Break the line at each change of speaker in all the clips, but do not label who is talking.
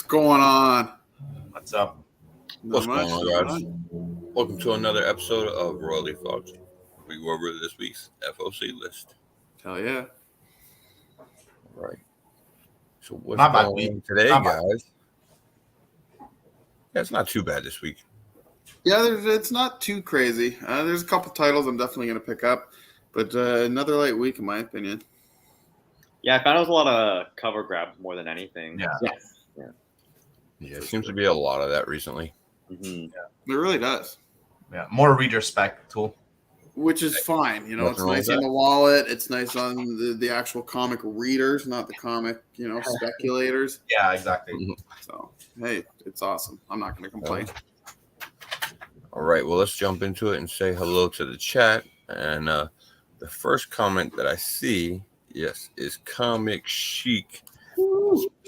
going on?
What's up?
What's going on, guys? Welcome to another episode of Royally FOC'd. We go over this week's FOC list.
Hell yeah.
All right. So what's
Not bad
going
week.
on today,
Not bad.
guys? Yeah, it's not too bad this week.
Yeah, it's not too crazy. There's a couple titles I'm definitely going to pick up, but another light week in my opinion.
Yeah, I found it was a lot of cover grabs more than anything.
Yeah.
Yeah, it seems to be a lot of that recently.
Mm-hmm.
It really does.
Yeah, more reader spec tool.
Which is fine. You know,
Nothing
it's
wrong
nice
with
in
that.
the wallet. It's nice on the actual comic readers, not the comic, speculators.
Yeah, exactly.
So, hey, it's awesome. I'm not going to complain.
All right, well, let's jump into it and say hello to the chat. And the first comment that I see, yes, is Comic Chic.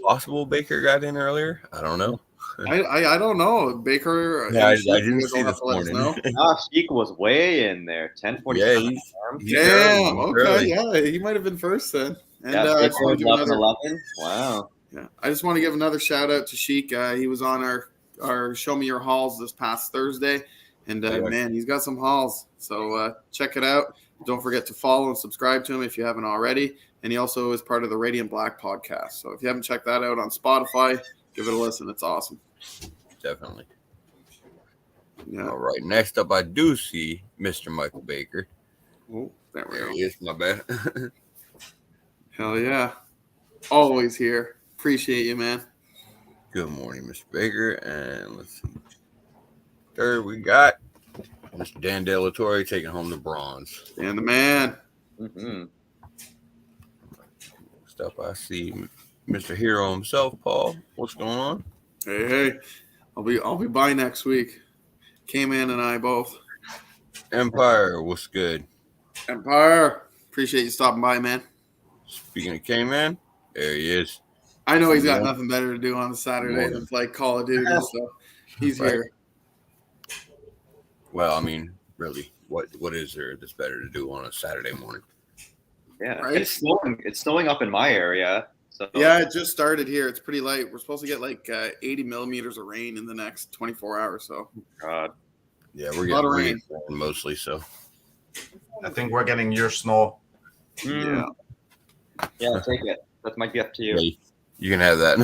Possible Baker got in earlier? I don't know.
I don't know. Baker.
Yeah, I
and Sheik,
didn't
you guys
see
will have
this
to let us
morning.
know.
Sheik was way in there. 10:47.
Yeah, he's early,
Damn.
he's
Okay.
early.
Yeah, he might have been first then. And
Yeah,
I just want to give
11. Wow.
Yeah, I just want to give another shout out to Sheik. He was on our Show Me Your Hauls this past Thursday, and man, he's got some hauls. So check it out. Don't forget to follow and subscribe to him if you haven't already. And he also is part of the Radiant Black podcast. So if you haven't checked that out on Spotify, give it a listen. It's awesome.
Definitely.
Yeah.
All right, next up, I do see Mr. Michael Baker.
Oh, there we
There
go.
he is, my bad.
Hell yeah. Always here. Appreciate you, man.
Good morning, Mr. Baker. And let's see. Third, we got Mr. Dan De La Torre taking home the bronze.
And the man.
Mm-hmm.
Next up, I see Mr. Hero himself, Paul. What's going on?
Hey. I'll be by next week. K-Man and I both.
Empire, what's good?
Empire. Appreciate you stopping by, man.
Speaking of K-Man, there he is.
I know he's got
Yeah.
nothing better to do on a Saturday
More
than
than-
play Call of Duty, so he's
Right.
here.
Well, I mean, really, what is there that's better to do on a Saturday morning?
Yeah.
Right?
It's snowing up in my area. So
Yeah, it just started here. It's pretty light. We're supposed to get like 80 millimeters of rain in the next 24 hours. So
God.
Yeah, we're
Lot of
getting
rain.
rain mostly, so.
I think we're getting your snow.
yeah,
Yeah, take it. That might be up to you.
Hey, you can have that.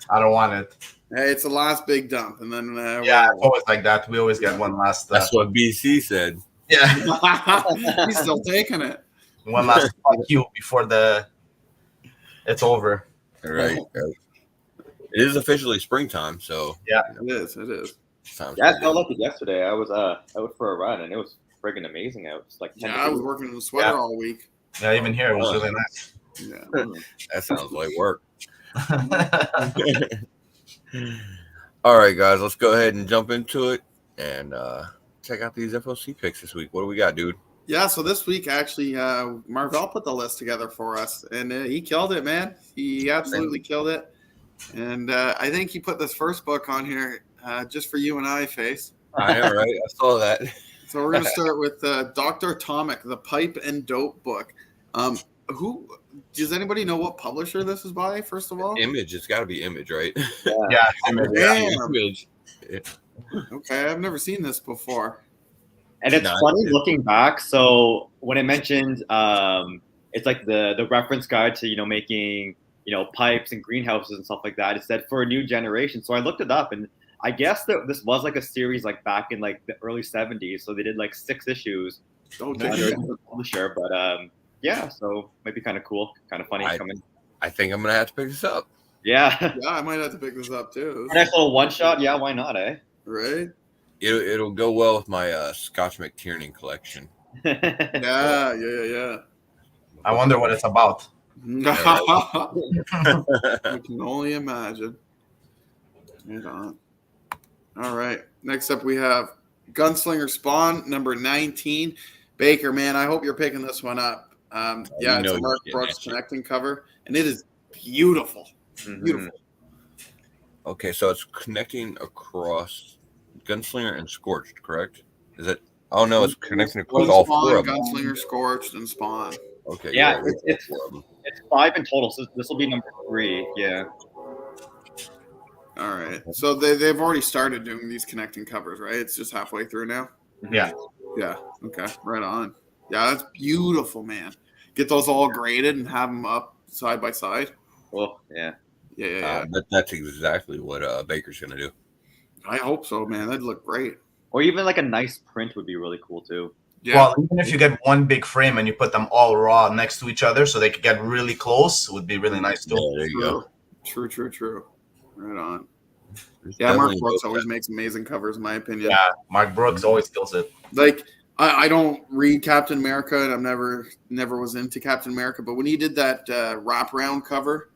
I don't want it.
hey, it's the last big dump, and then
Yeah, it's always like that. We always get one last.
That's what BC said.
Yeah,
he's still taking it.
one last fuck you before it's over.
All right. It is officially springtime, so.
It is. It is.
it's time
Yeah,
to
I felt like it yesterday. I was out for a run and it was friggin' amazing out. It's like 10
Yeah, I was working in the sweater
Yeah.
all week.
Yeah, even here it was really nice.
Yeah.
That sounds like work. All right, guys, let's go ahead and jump into it and check out these FOC picks this week. What do we got, dude?
Yeah, so this week, actually, Marvell put the list together for us, and he killed it, man. He absolutely killed it. And I think he put this first book on here just for you and I, Face.
I know, right? I saw that.
So we're going to start with Dr. Tomic, the Pipe and Dope book. Who does anybody know what publisher this is by, first of all?
Image. It's got to be Image, right?
Yeah,
Damn.
Image.
Okay, I've never seen this before.
And it's
No,
funny looking back. So when it mentioned, it's like the reference guide to making pipes and greenhouses and stuff like that. It said for a new generation. So I looked it up, and I guess that this was like a series like back in like the early 70s. So they did like 6 issues
Oh,
under
damn.
the publisher. But yeah, so might be kind of cool, kind of funny coming.
I think I'm going to have to pick this up.
Yeah,
Yeah, I might have to pick this up too.
nice little one shot. Yeah, why not?
Right?
It'll go well with my Scotch McTiernan collection.
Yeah.
I wonder what it's about.
I can only imagine. Hold on. All right. Next up, we have Gunslinger Spawn, number 19. Baker, man, I hope you're picking this one up. Yeah, it's a Mark Brooks connecting cover, and it is beautiful. Beautiful.
Okay, so it's connecting across Gunslinger and Scorched, correct? Is it? Oh no, it's connecting across all
Spawn,
4 of them.
Gunslinger, Scorched, and Spawn.
Okay,
Yeah, It's 5 in total, so this will be number 3. Yeah.
All right. So they've already started doing these connecting covers, right? It's just halfway through now.
Yeah.
Yeah. Okay. Right on. Yeah, that's beautiful, man. Get those all graded and have them up side by side.
Oh, yeah.
Yeah.
That's exactly what Baker's gonna do.
I hope so, man. That'd look great.
Or even like a nice print would be really cool too.
Yeah.
Well, even if you get one big frame and you put them all raw next to each other so they could get really close, it would be really nice too.
Yeah, there you go.
True. Right on.
There's
Yeah, Mark
definitely
Brooks
both
always
sides.
makes amazing covers, in my opinion.
Yeah, Mark Brooks always kills it.
Like I don't read Captain America, and I've never was into Captain America, but when he did that wraparound cover,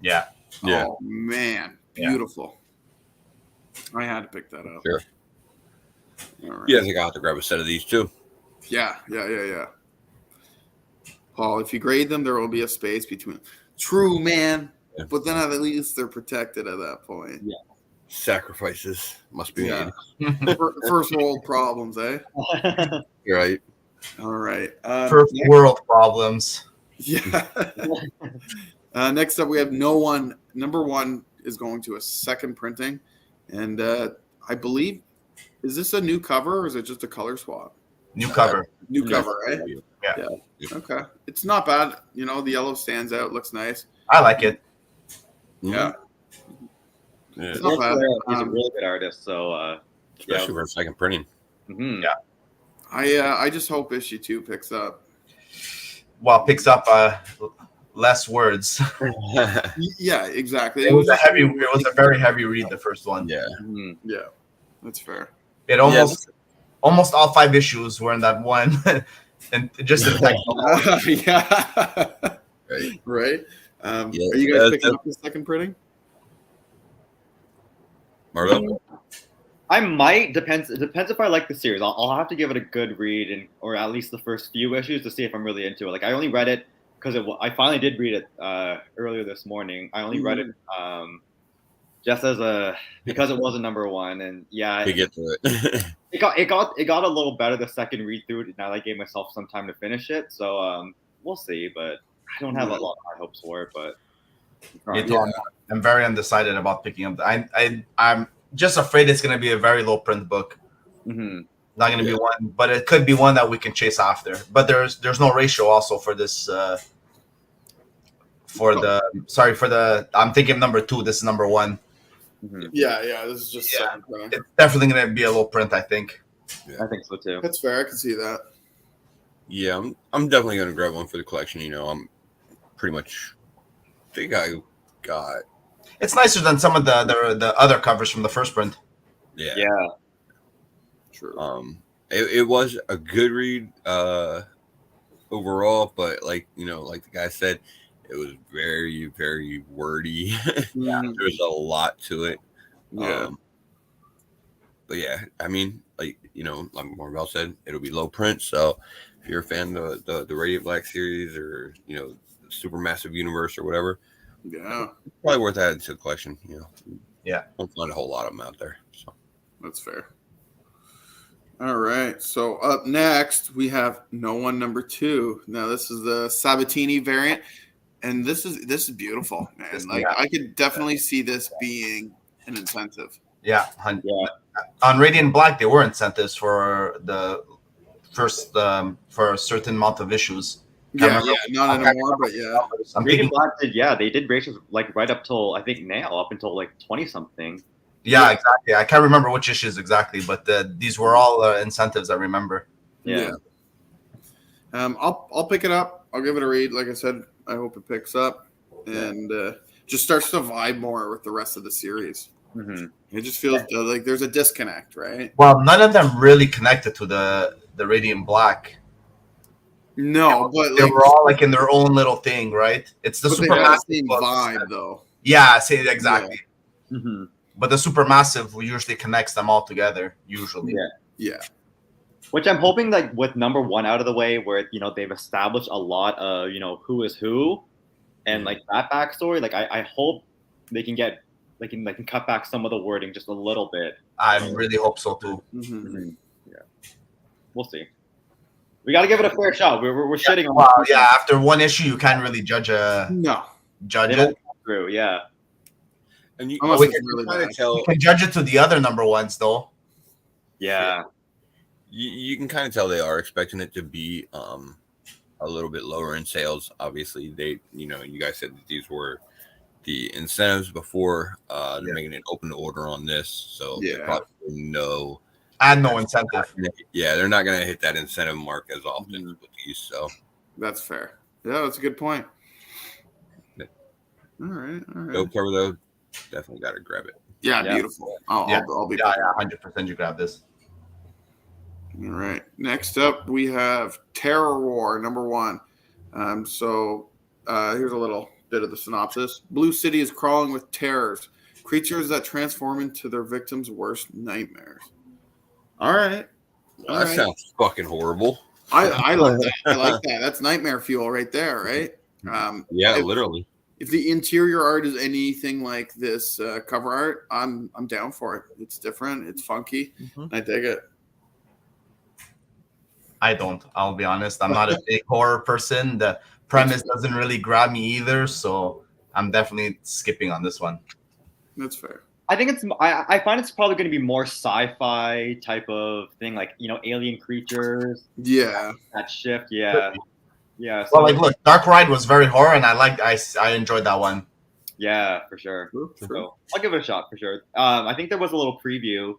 Yeah.
Yeah.
oh man, beautiful. I had to pick that up.
Sure.
All right.
Yeah, I think I'll have to grab a set of these too.
Yeah. Paul, if you grade them, there will be a space between. True, man.
Yeah.
But then at least they're protected at that point.
Yeah.
Sacrifices must be
Yeah.
made.
First world problems, eh?
You're right.
All right.
First world problems.
Yeah. Next up, we have No One. Number 1 is going to a second printing. And I believe, is this a new cover or is it just a color swap?
New cover.
New cover, right?
Yeah.
Okay. It's not bad. You know, the yellow stands out, looks nice.
I like it.
Yeah.
Yeah.
It's not bad.
He's a really good artist, so
Especially for a second printing.
mhm.
Yeah.
I just hope issue 2 picks up.
Well, picks up less words.
Yeah, exactly.
It was a very heavy read, the first one.
Yeah.
Mhm.
Yeah, that's fair.
It almost all 5 issues were in that one. And just the text.
Yeah. Right.
Yeah,
Are you guys picking up the second printing?
Marvel?
I might. Depends if I like the series. I'll have to give it a good read, or at least the first few issues to see if I'm really into it. Like I only read it because I finally did read it earlier this morning. I only read it just because it was a number 1, and yeah,
To get to it.
it got a little better the second read through. Now that I gave myself some time to finish it, so we'll see. But I don't have a lot of high hopes for it. But
I'm very undecided about picking up. I'm just afraid it's going to be a very low print book.
mhm.
Not going to be one, but it could be one that we can chase after. But there's no ratio also for this. I'm thinking number 2. This is number 1.
Mhm.
Yeah. This is just second printing.
It's definitely going to be a low print, I think.
I think so too.
That's fair. I can see that.
Yeah, I'm definitely gonna grab one for the collection. You know, I'm pretty much think I got.
It's nicer than some of the other covers from the first print.
Yeah.
Yeah.
True.
It was a good read overall, but like the guy said, it was very, very wordy.
Mhm.
There's a lot to it.
Yeah.
But yeah, I mean, like Marvel said, it'll be low print. So if you're a fan of the Radiant Black series or the Supermassive Universe or whatever,
Yeah.
it's probably worth adding to the collection.
Yeah.
Won't find a whole lot of them out there. So
That's fair. All right. So up next we have No One number 2. Now this is the Sabatini variant, and this is beautiful, man. Like I could definitely see this being an incentive.
Yeah. On Radiant Black, there were incentives for the first for a certain amount of issues.
Yeah, not anymore, but yeah.
I'm thinking,
Black they did races like right up till I think now, up until like 20 something.
yeah, exactly. I can't remember which issues exactly, but these were all incentives. I remember.
Yeah.
I'll pick it up. I'll give it a read. Like I said, I hope it picks up and just starts to vibe more with the rest of the series.
Mm-hmm.
It just feels like there's a disconnect, right?
Well, none of them really connected to the Radiant Black.
No, but
they were all like in their own little thing, right? It's the Supermassive
vibe, though.
Yeah, say exactly.
Yeah. Mm-hmm.
But the Supermassive usually connects them all together. Usually,
yeah.
Which I'm hoping, like with number 1 out of the way, where they've established a lot of who is who, and like that backstory. Like I hope they can get they can cut back some of the wording just a little bit.
I really hope so too.
Mm-hmm.
Mm-hmm. Yeah, we'll see. We got to give it a fair shot. We're shitting on.
Well, yeah. After one issue, you can't really judge
No.
it.
Through, yeah.
And you,
Unless
we
it's
can
really
kind
bad.
of tell.
You can judge it to the other number ones, though.
Yeah.
You can kind of tell they are expecting it to be a little bit lower in sales. Obviously, you guys said that these were the incentives before making it open to order on this, so they probably know.
And no incentive.
Yeah, they're not going to hit that incentive mark as often with these. So
that's fair. Yeah, that's a good point. All right.
no cover though. Definitely got to grab it.
Yeah, beautiful. I'll be back.
100% you grab this.
All right. Next up, we have Terror War #1. So here's a little bit of the synopsis. Blue City is crawling with terrors, creatures that transform into their victims' worst nightmares. All right.
That sounds fucking horrible.
I like that. I like that. That's nightmare fuel right there, right?
Literally.
If the interior art is anything like this cover art, I'm down for it. It's different. It's funky. I dig it.
I don't. I'll be honest. I'm not a big horror person. The premise doesn't really grab me either, so I'm definitely skipping on this one.
That's fair.
I think I find it's probably going to be more sci-fi type of thing, like alien creatures.
Yeah.
That shift. Yeah. Yeah.
So, well, look, Dark Ride was very horror, and I enjoyed that one.
Yeah, for sure.
True.
So I'll give it a shot for sure. I think there was a little preview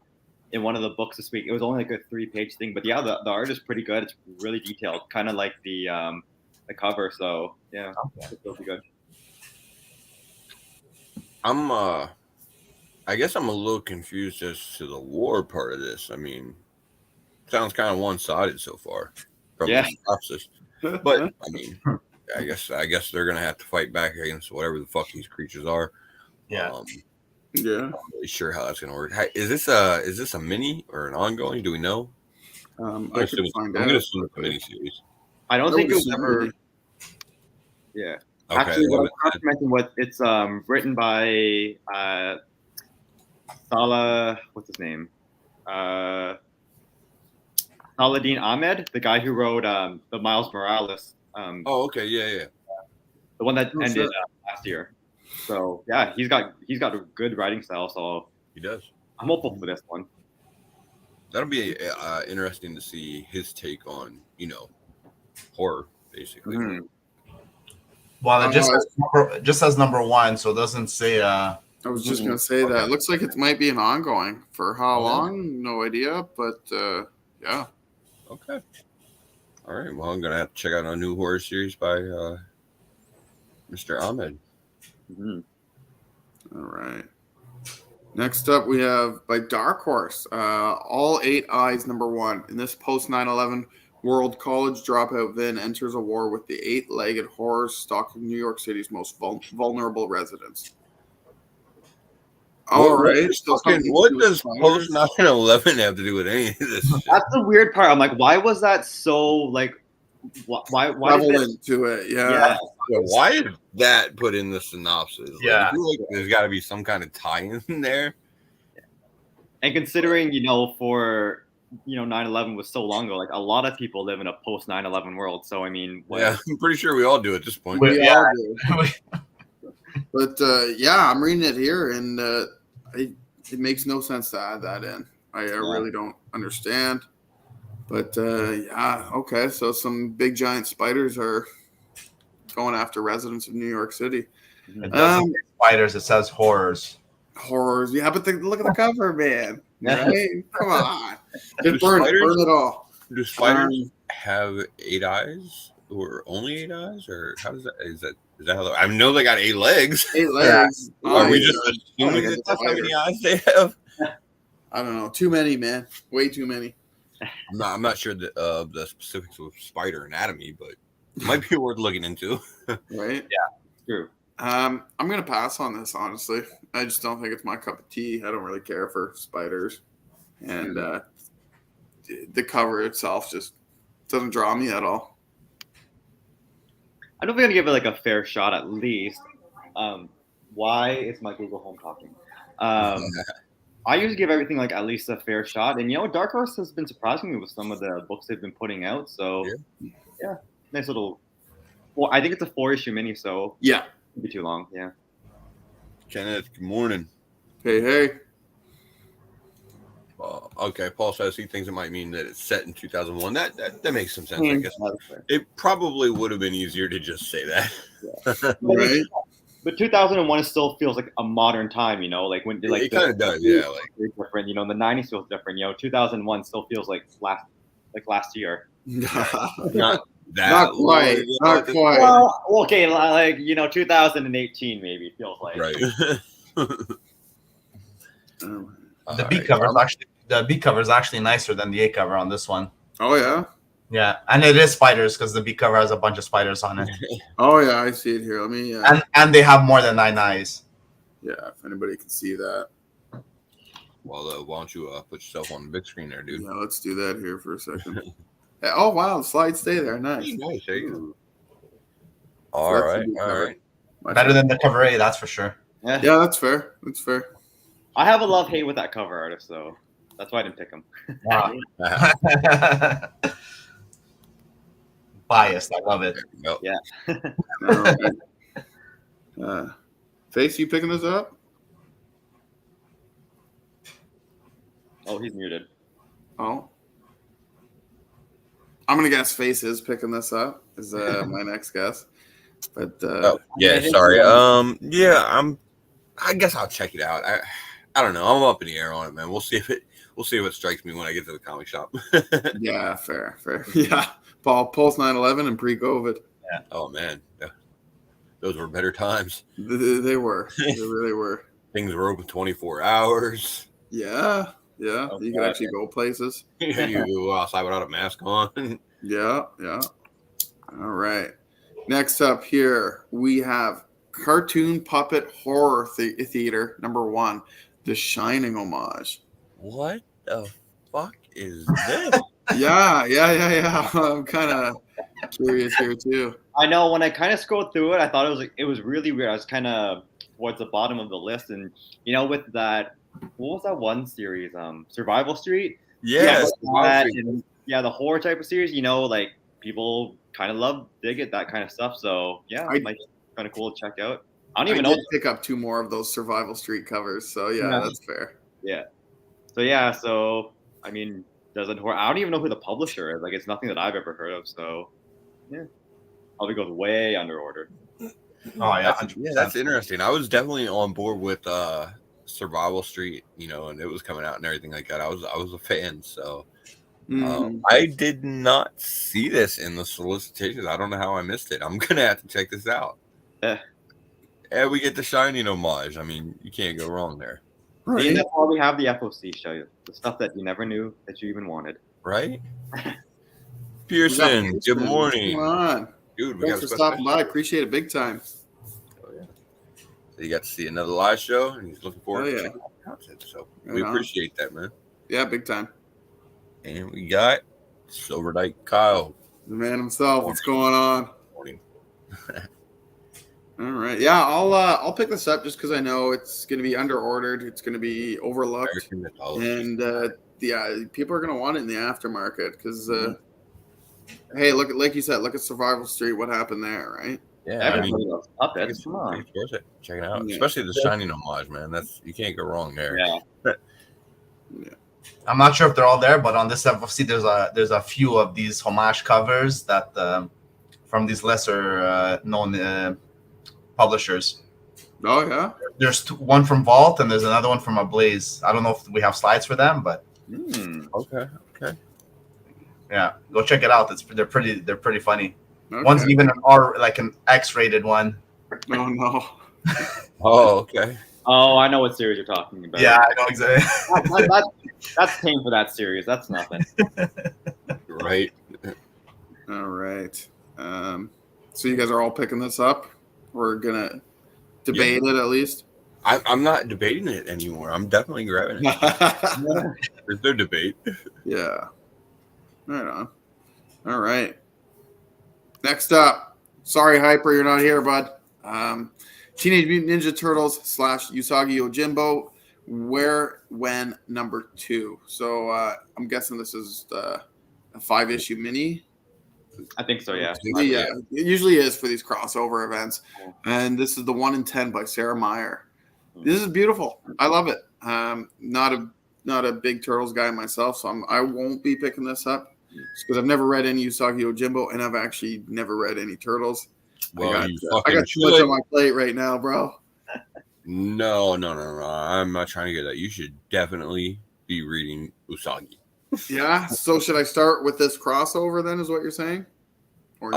in one of the books this week. It was only like a 3-page thing, but yeah, the art is pretty good. It's really detailed, kind of like the cover. So yeah, it'll be good.
I guess I'm a little confused as to the war part of this. I mean, sounds kind of one-sided so far from the synopsis. But I mean, I guess they're gonna have to fight back against whatever the fuck these creatures are.
Yeah.
Yeah.
I'm not really sure how that's gonna work. Is this a mini or an ongoing? Do we know?
I could find out.
I'm gonna assume it's a mini series.
I don't think it was ever. Yeah.
Okay.
Actually, what I was mentioning was it's written by Salah. What's his name? Saladin Ahmed, the guy who wrote the Miles Morales.
Okay, yeah.
The one that ended last year. So yeah, he's got a good writing style. So
he does.
I'm hopeful for this one.
That'll be interesting to see his take on horror, basically.
Mm-hmm. Well, it just says #1, so it doesn't say.
I was just gonna say that. It looks like it might be an ongoing. For how long? No idea, but yeah.
Okay. All right. Well, I'm gonna have to check out a new horror series by Mr. Ahmed.
Mm-hmm. All right. Next up, we have by Dark Horse, All 8 Eyes #1. In this post 9/11 world, college dropout Vin enters a war with the 8-legged horrors stalking New York City's most vulnerable residents. All right.
What does post 9/11 have to do with any of this shit?
That's the weird part. I'm like, why was that so like? Why
prevalent to it? Yeah.
Why is that put in the synopsis?
Yeah.
I feel like there's got to be some kind of tie-in there.
And considering, for 9/11 was so long ago, like a lot of people live in a post 9/11 world. So I mean,
yeah, I'm pretty sure we all do at this point.
We all do. But I'm reading it here, and it makes no sense to add that in. I really don't understand. But okay. So some big giant spiders are going after residents of New York City.
It doesn't say spiders; it says horrors.
Horrors, yeah. But look at the cover, man. Right? Come on, just burn it all.
Do spiders have 8 eyes, or only 8 eyes, or how does that? Is that how? I know they got 8 legs.
8 legs.
Yeah. Are we just assuming that's how many eyes they have?
I don't know. Too many, man. Way too many.
I'm not sure the specifics of spider anatomy, but it might be worth looking into.
Right?
Yeah,
true.
I'm gonna pass on this, honestly. I just don't think it's my cup of tea. I don't really care for spiders, and the cover itself just doesn't draw me at all.
I don't think I'm gonna give it like a fair shot at least. Why is my Google Home talking? I usually give everything like at least a fair shot, and Dark Horse has been surprising me with some of the books they've been putting out. So yeah, nice little. Well, I think it's a 4-issue mini, so
Yeah.
won't be too long. Yeah.
Kenneth, good morning.
Hey.
Okay, Paul says he thinks it might mean that it's set in 2001. That makes some sense, I guess. It probably would have been easier to just say that.
Right.
But 2001 still feels like a modern time, like when
It kind of does, yeah.
Like different, the 90s feels different. 2001 still feels like last year.
Not that.
Not quite. Not quite.
Well, okay, like 2018 maybe feels like.
Right.
The B cover is actually nicer than the A cover on this one.
Oh yeah.
Yeah, and it is spiders because the B cover has a bunch of spiders on it.
Oh yeah, I see it here. Let me.
And they have more than 9 eyes.
Yeah, if anybody can see that.
Well, why don't you put yourself on the big screen there, dude?
Yeah, let's do that here for a second. Oh wow, the slides stay there. Nice.
Nice. There you go.
So
All right.
Better than the cover A, that's for sure.
Yeah, that's fair. That's fair.
I have a love-hate with that cover artist, so that's why I didn't pick him.
Wow. Biased, I love it.
Yeah.
Face, you picking this up?
Oh, he's muted.
Oh. I'm gonna guess Face is picking this up. Is my next guess. But
sorry. I guess I'll check it out. I don't know. I'm up in the air on it, man. We'll see if it strikes me when I get to the comic shop.
Yeah, fair. Yeah. Paul, post 9/11 and pre-COVID.
Yeah.
Oh man, those were better times.
They were. They really were.
Things were open 24 hours.
Yeah. You could actually go places.
You go outside without a mask on.
Yeah. All right. Next up here, we have Cartoon Puppet Horror Theater #1, The Shining homage.
What the fuck is this?
Yeah. I'm kind of curious here too.
I know when I kind of scrolled through it, I thought it was really weird. I was kind of towards the bottom of the list, and with that, what was that one series? Survival Street.
Yes.
The horror type of series. Like people kind of dig it, that kind of stuff. So yeah, it might be kind of cool to check out. I don't even know.
Pick up 2 more of those Survival Street covers. So yeah, that's fair.
Yeah. So I mean, I don't even know who the publisher is. Like, it's nothing that I've ever heard of. So yeah, probably goes way under order.
Oh yeah,
that's interesting. I was definitely on board with Survival Street, and it was coming out and everything like that. I was a fan, so I did not see this in the solicitations. I don't know how I missed it. I'm gonna have to check this out. Yeah, we get the Shining homage. I mean, you can't go wrong there.
Right.
And that's why we have the FOC show you the stuff that you never knew that you even wanted.
Right? Pearson, good morning.
Come on.
Dude,
Thanks for stopping by. Appreciate it big time.
Oh, yeah. So you got to see another live show, and he's looking forward to checking out the content. So we appreciate that, man.
Yeah, big time.
And we got Silver Knight Kyle.
The man himself. What's going on?
Morning.
All right. Yeah, I'll pick this up just because I know it's going to be under-ordered. It's going to be overlooked. And, people are going to want it in the aftermarket because, hey, like you said, look at Survival Street. What happened there, right?
Yeah,
everybody loves puppets. Come on.
Check it out. Especially the Shining homage, man. You can't go wrong there.
Yeah.
I'm not sure if they're all there, but on this FFC, there's a few of these homage covers that from these lesser known publishers.
Oh yeah.
There's one from Vault and there's another one from Ablaze. I don't know if we have slides for them, but
okay.
Yeah, go check it out. They're pretty funny.
Okay.
One's even an X-rated one.
Oh no.
Oh, okay.
Oh, I know what series you're talking about.
Yeah, I know exactly.
That's paying for that series. That's nothing.
Right.
All right. So you guys are all picking this up? We're gonna debate it at least.
I'm not debating it anymore. I'm definitely grabbing it. There's no debate.
Yeah. Right on. All right. Next up. Sorry, Hyper, you're not here, bud. Teenage Mutant Ninja Turtles / Usagi Yojimbo Where, When, number 2. So I'm guessing this is a 5-issue mini.
I think so. Yeah.
Yeah, it usually is for these crossover events. And this is the 1 in 10 by Sarah Meyer. This is beautiful. I love it. Not a big Turtles guy myself, so I won't be picking this up because I've never read any Usagi Yojimbo, and I've actually never read any Turtles.
Well,
I got too much on my plate right now, bro.
No. I'm not trying to get that. You should definitely be reading Usagi.
Yeah. So should I start with this crossover then? Is what you're saying? Or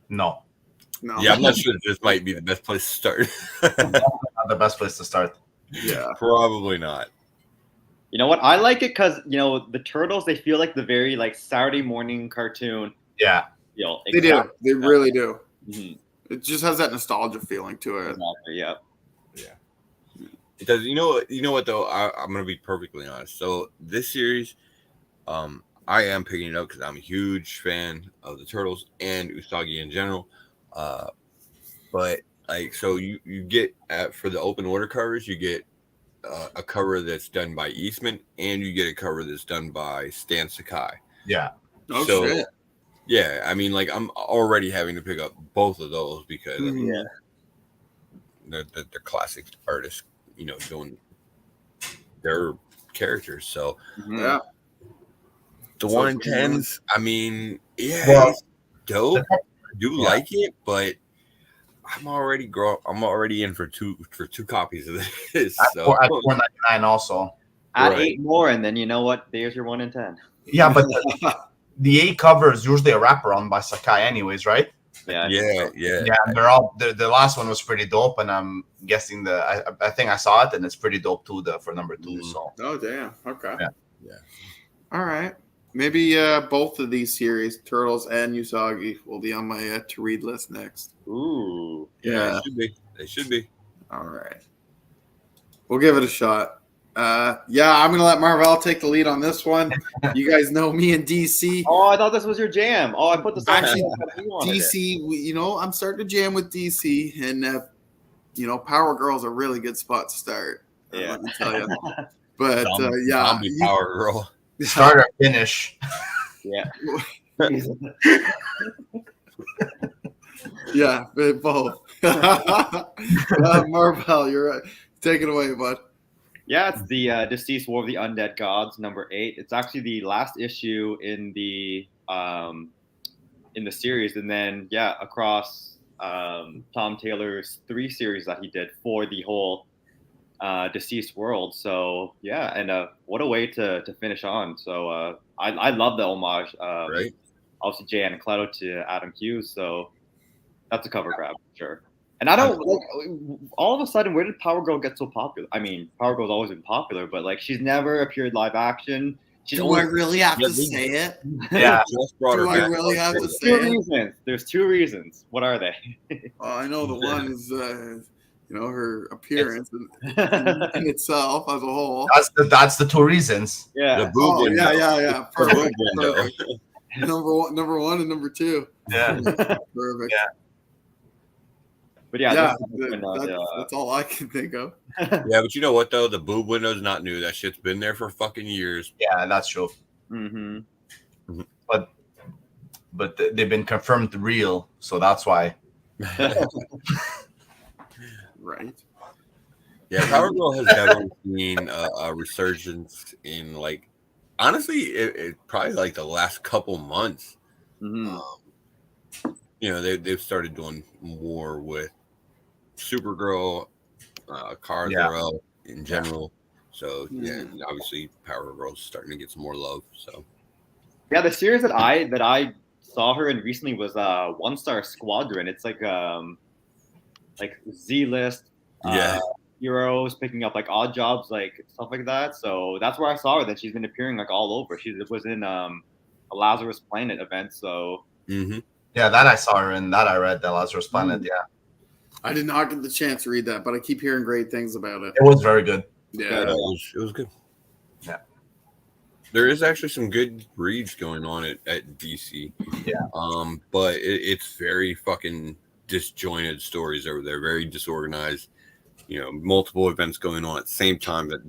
No.
Yeah, I'm not sure this might be the best place to start.
Not the best place to start.
Yeah,
probably not.
You know what? I like it because the Turtles, they feel like the very like Saturday morning cartoon.
Yeah.
They do. They really do.
Mm-hmm.
It just has that nostalgia feeling to it.
Exactly. Yeah.
It does. You know what though? I'm gonna be perfectly honest. So this series, I am picking it up because I'm a huge fan of the Turtles and Usagi in general. But like, so you get for the open order covers, you get a cover that's done by Eastman, and you get a cover that's done by Stan Sakai.
Yeah.
Oh
so,
shit.
Yeah, I mean, like I'm already having to pick up both of those because I mean, they're classic artists, doing their characters. So
yeah.
The 1 in 10s, I mean, it's dope. I do like it, but I'm already in for two copies of this. So
At $4.99 also.
Add 8 more, and then you know what? There's your 1 in 10.
Yeah, but the 8 cover is usually a wraparound by Sakai, anyways, right?
Yeah.
And they're all the last one was pretty dope, and I'm guessing I think I saw it, and it's pretty dope too. For number 2, so.
Oh damn! Okay.
Yeah.
All right. Maybe both of these series, Turtles and Usagi, will be on my to read list next.
Ooh.
Yeah, they should be.
All right. We'll give it a shot. I'm gonna let Marvel take the lead on this one. You guys know me and DC.
Oh, I thought this was your jam. Oh, I put this on.
Actually, DC. I'm starting to jam with DC, and Power Girl's a really good spot to start.
Yeah,
let me tell you. But
Zombie Power Girl.
Start or finish.
Yeah.
Yeah, both. Marvel, you're right. Take it away, bud.
Yeah, it's the Deceased War of the Undead Gods, number 8. It's actually the last issue in the series, and then across Tom Taylor's 3 series that he did for the whole Deceased world. So and what a way to finish on. So I love the homage.
Right.
Obviously, Jay Anacleto to Adam Hughes. So that's a cover grab for sure. And I don't all of a sudden, where did Power Girl get so popular? I mean, Power Girl's always been popular, but like she's never appered live action.
Do I really have to say it?
Yeah.
Do I really have to say it?
There's 2 reasons. What are they?
Well, I know the one is her appearance in itself as a whole.
That's the 2 reasons.
Yeah.
The boob window.
Yeah. Perfect.
Perfect.
Number 1 and number 2.
Yeah.
Perfect.
Yeah.
But
that's all I can think of.
Yeah, but you know what though? The boob window's not new. That shit's been there for fucking years.
Yeah, that's true.
Mm-hmm.
But they've been confirmed real, so that's why.
Right.
Yeah, Power Girl has definitely seen a resurgence in honestly, it probably like the last couple months.
Mm-hmm.
They've started doing more with Supergirl, Gargoyle in general. So obviously Power Girl's starting to get some more love. So
the series that I saw her in recently was One Star Squadron. It's like Z-list heroes picking up like odd jobs, like stuff like that. So that's where I saw her. That she's been appearing like all over. She was in a Lazarus Planet event. So.
Mm-hmm.
Yeah, that I saw her in. That I read the Lazarus Planet. Yeah,
I did not get the chance to read that, but I keep hearing great things about it.
it was very good.
Yeah,
it was good.
Yeah,
there is actually some good reads going on at DC.
Yeah,
but it's very fucking disjointed stories over there, very disorganized. multiple events going on at the same time that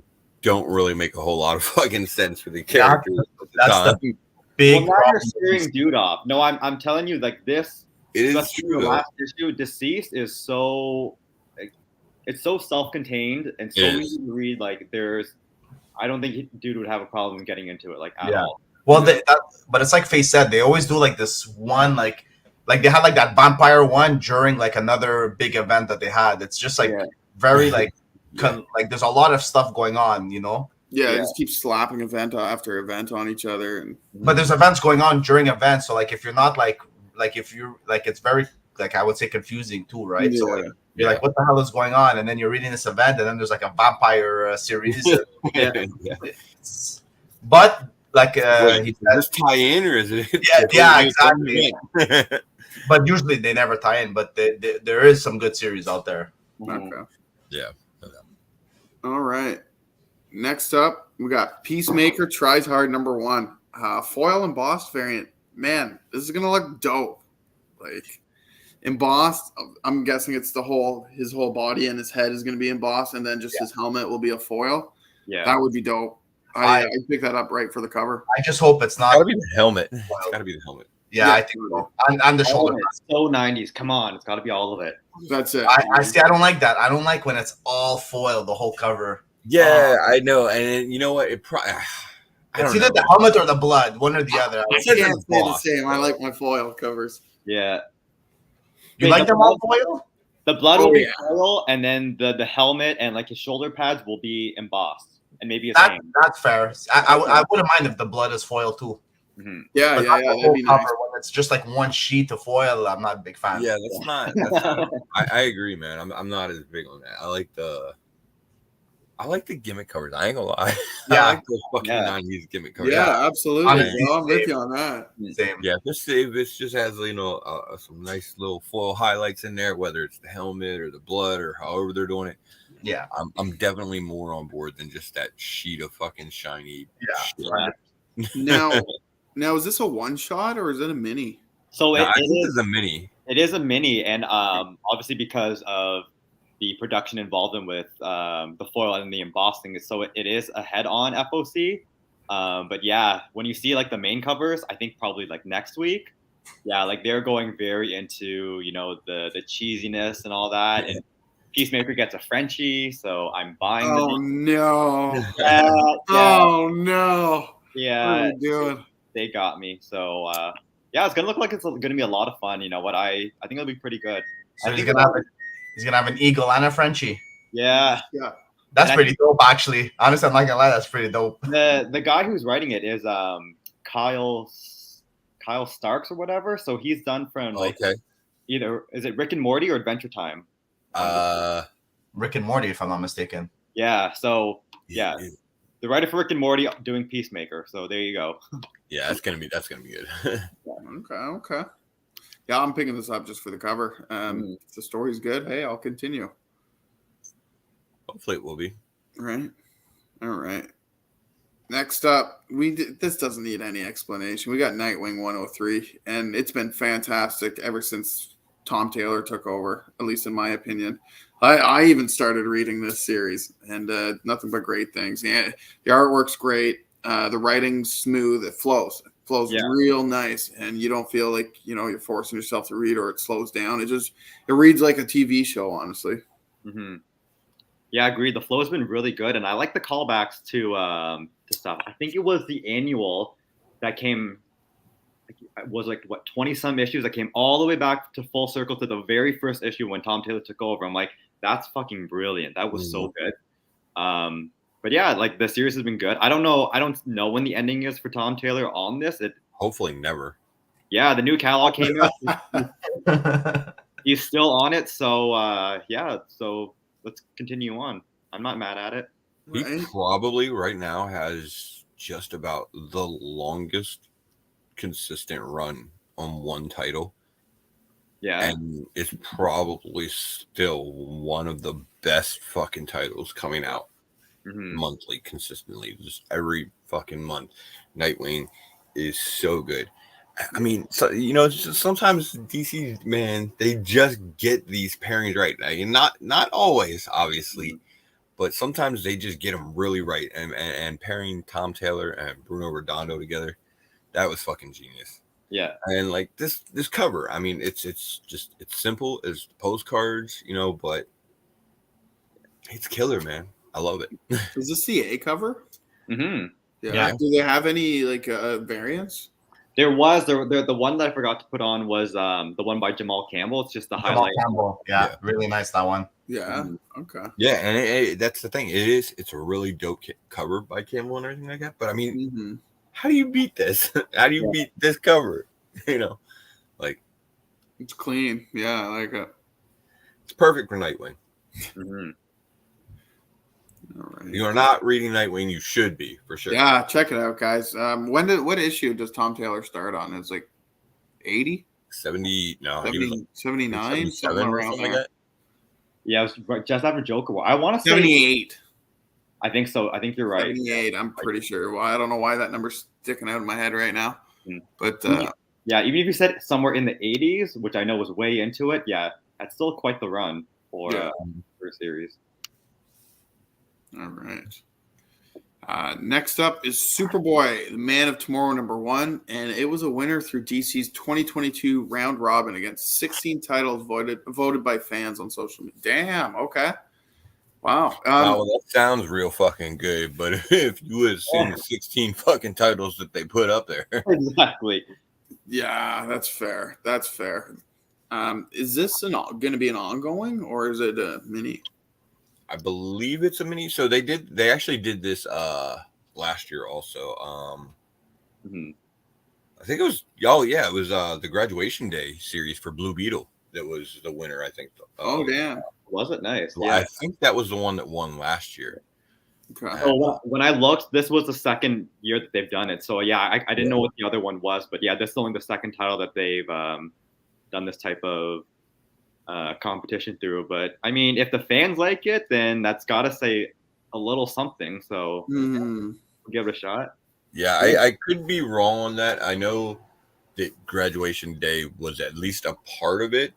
don't really make a whole lot of fucking sense for the characters at the time.
The big
well, now you're scaring dude off. No, I'm telling you, like this.
It is true.
The last issue, Deceased, is so it's so self-contained and so easy to read. Like I don't think dude would have a problem getting into it like at all.
Well, but it's like Faye said, they always do like this one like they had like that vampire one during like another big event that they had. It's just like very like like there's a lot of stuff going on,
Yeah, just keep slapping event after event on each other,
but there's events going on during events. So like if you're not like if you like, it's very like I would say confusing too, right?
Yeah.
So like, you're like, what the hell is going on? And then you're reading this event, and then there's like a vampire series. But like,
does this tie in or is it?
Yeah, exactly. But usually they never tie in. But there is some good series out there.
Okay.
Yeah.
All right. Next up, we got Peacemaker Tries Hard #1. Foil embossed variant. Man, this is gonna look dope. Like embossed, I'm guessing it's his whole body and his head is gonna be embossed, and then just his helmet will be a foil.
Yeah,
that would be dope. I pick that up right for the cover.
I just hope it's not.
It's gotta be the helmet. It's gotta be the helmet.
Yeah, I think so. On the shoulder.
It's so 90s. Come on, it's got to be all of it.
That's it.
I see. I don't like that. I don't like when it's all foil, the whole cover.
Yeah, I know. And you know what? It's
either the helmet or the blood, one or the other.
I can't say the same. I like my foil covers.
Yeah.
You like them all foil?
The blood will be foil, and then the helmet and like his shoulder pads will be embossed, and maybe a name.
That's fair. I wouldn't mind if the blood is foil too.
Mm-hmm. Yeah, that'd be nice.
When it's just like one sheet of foil, I'm not a big fan.
Yeah, that's not. I agree, man. I'm not as big on that. I like the gimmick covers. I ain't gonna lie.
Yeah,
I like the fucking 90s gimmick covers.
Yeah, absolutely. I'm with you on that.
Same.
Yeah, this just has some nice little foil highlights in there, whether it's the helmet or the blood or however they're doing it.
Yeah,
I'm definitely more on board than just that sheet of fucking shiny.
Yeah.
Now is this a one shot or is it a mini?
So
I think it's a mini.
It is a mini, and obviously because of the production involved with the foil and the embossing, so it is a head-on FOC. But yeah, when you see like the main covers, I think probably like next week, like they're going very into the cheesiness and all that, and Peacemaker gets a Frenchie, so I'm buying.
Oh no!
Oh
no!
Yeah,
what are you doing?
They got me. So it's gonna look like it's gonna be a lot of fun. You know what? I think it'll be pretty good.
So he's gonna have an eagle and a Frenchie.
Yeah.
That's pretty dope, actually. Honestly, I'm not gonna lie, that's pretty dope.
The guy who's writing it is Kyle Starks or whatever. So he's done from either is it Rick and Morty or Adventure Time?
Rick and Morty, if I'm not mistaken.
Yeah. So the writer for Rick and Morty doing Peacemaker. So there you go.
Yeah, that's gonna be good.
Okay. Yeah, I'm picking this up just for the cover. If the story's good, hey, I'll continue.
Hopefully it will be.
All right. Next up, this doesn't need any explanation. We got Nightwing 103, and it's been fantastic ever since Tom Taylor took over, at least in my opinion. I even started reading this series, and nothing but great things. Yeah, the artwork's great. The writing's smooth. It flows. Real nice, and you don't feel like you're forcing yourself to read or it slows down. It reads like a TV show, honestly.
Mm-hmm. Yeah, I agree. The flow's been really good, and I like the callbacks to stuff. I think it was the annual that came. It was 20-some issues that came all the way back to full circle to the very first issue when Tom Taylor took over. I'm like, that's fucking brilliant. That was so good. But yeah, like the series has been good. I don't know when the ending is for Tom Taylor on this.
Hopefully never.
Yeah, the new catalog came out. He's still on it, so so let's continue on. I'm not mad at it.
He probably right now has just about the longest consistent run on one title.
Yeah.
And it's probably still one of the best fucking titles coming out. Mm-hmm. Monthly, consistently, just every fucking month. Nightwing is so good. I mean, so it's just sometimes DC, man, they just get these pairings right. I mean, not always, obviously, but sometimes they just get them really right. And pairing Tom Taylor and Bruno Redondo together, that was fucking genius.
Yeah.
And like this cover, I mean, it's simple as postcards, but it's killer, man. I love it.
Is this the A cover?
Mm-hmm.
Yeah. Do they have any like variants?
There was the one that I forgot to put on was the one by Jamal Campbell. It's just the highlight.
Campbell. Yeah, really nice, that one.
Yeah. Okay.
Yeah, and that's the thing. It's a really dope cover by Campbell and everything like that. But I mean, how do you beat this? How do you beat this cover? Like
it's clean. Yeah, I like it.
It's perfect for Nightwing.
Mm-hmm.
All right.
If you are not reading Nightwing, you should be for sure.
Yeah, check it out, guys. What issue does Tom Taylor start on? It's like 80?
70, no,
70,
he was like
79, something around
there. Like yeah, it was just after Joker War. I want to say
78.
I think so. I think you're right.
78, I'm pretty sure. Well, I don't know why that number's sticking out in my head right now. But
yeah, even if you said somewhere in the 80s, which I know was way into it, yeah, that's still quite the run for a series.
All right. Next up is Superboy, the Man of Tomorrow #1, and it was a winner through DC's 2022 round robin against 16 titles voted by fans on social media. Damn. Okay. Wow.
Well, that sounds real fucking good, but if you would have seen the 16 fucking titles that they put up there.
Exactly.
Yeah, that's fair. That's fair. Is this going to be an ongoing, or is it a mini?
I believe it's a mini. So they actually did this last year also. I think it was it was the Graduation Day series for Blue Beetle that was the winner, I think.
Oh damn.
Was it nice?
Yeah. I think that was the one that won last year.
Okay.
So when I looked, this was the second year that they've done it. So yeah, I didn't know what the other one was, but yeah, this is only the second title that they've done this type of competition through. But I mean, if the fans like it, then that's got to say a little something. So we'll give it a shot.
Yeah, I could be wrong on that. I know that Graduation Day was at least a part of it.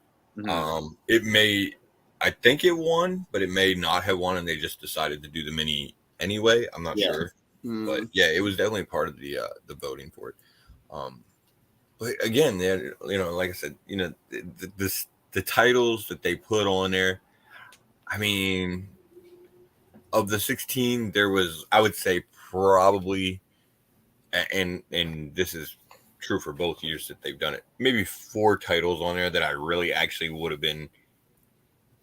I think it won, but it may not have won, and they just decided to do the mini anyway. I'm not sure, but yeah, it was definitely part of the voting for it. But again, like I said, the titles that they put on there. I mean, of the 16, there was, I would say, probably, and this is true for both years that they've done it, maybe 4 titles on there that I really actually would have been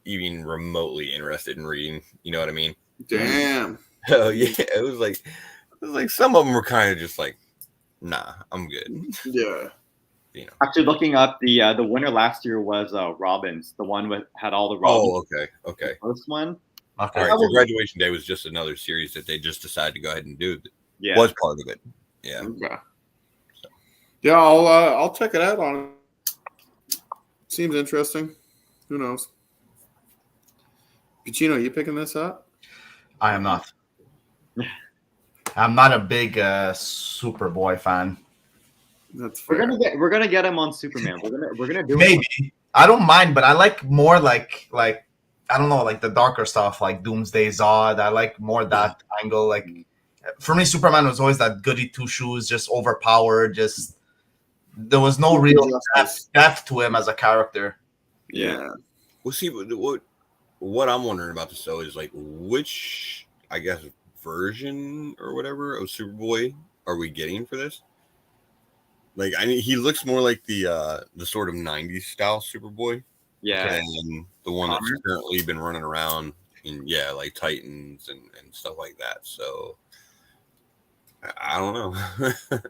even remotely interested in reading. You know what I mean?
Damn.
Oh yeah, it was like some of them were kind of just like, nah, I'm good.
Yeah.
Actually, looking up the winner last year was Robbins, the one with had all the Robbins.
Oh, okay.
First one.
Okay. All right. So Graduation Day was just another series that they just decided to go ahead and do.
Yeah.
Was part of it. Yeah.
Okay. So. Yeah, I'll check it out on it. Seems interesting. Who knows? Pacino, you picking this up?
I am not. I'm not a big Superboy fan.
That's fair.
We're gonna get him on Superman. We're gonna do
maybe. It. I don't mind, but I like more like I don't know, like the darker stuff, like Doomsday Zod. I like more that angle. Like for me, Superman was always that goody two shoes, just overpowered. Just there was no real depth to him as a character.
Yeah.
Well, see, what I'm wondering about this though is like which, I guess, version or whatever of Superboy are we getting for this? Like, I mean, he looks more like the sort of 90s style Superboy.
Yeah.
And the one that's currently been running around in, like Titans and stuff like that. So, I don't know.
I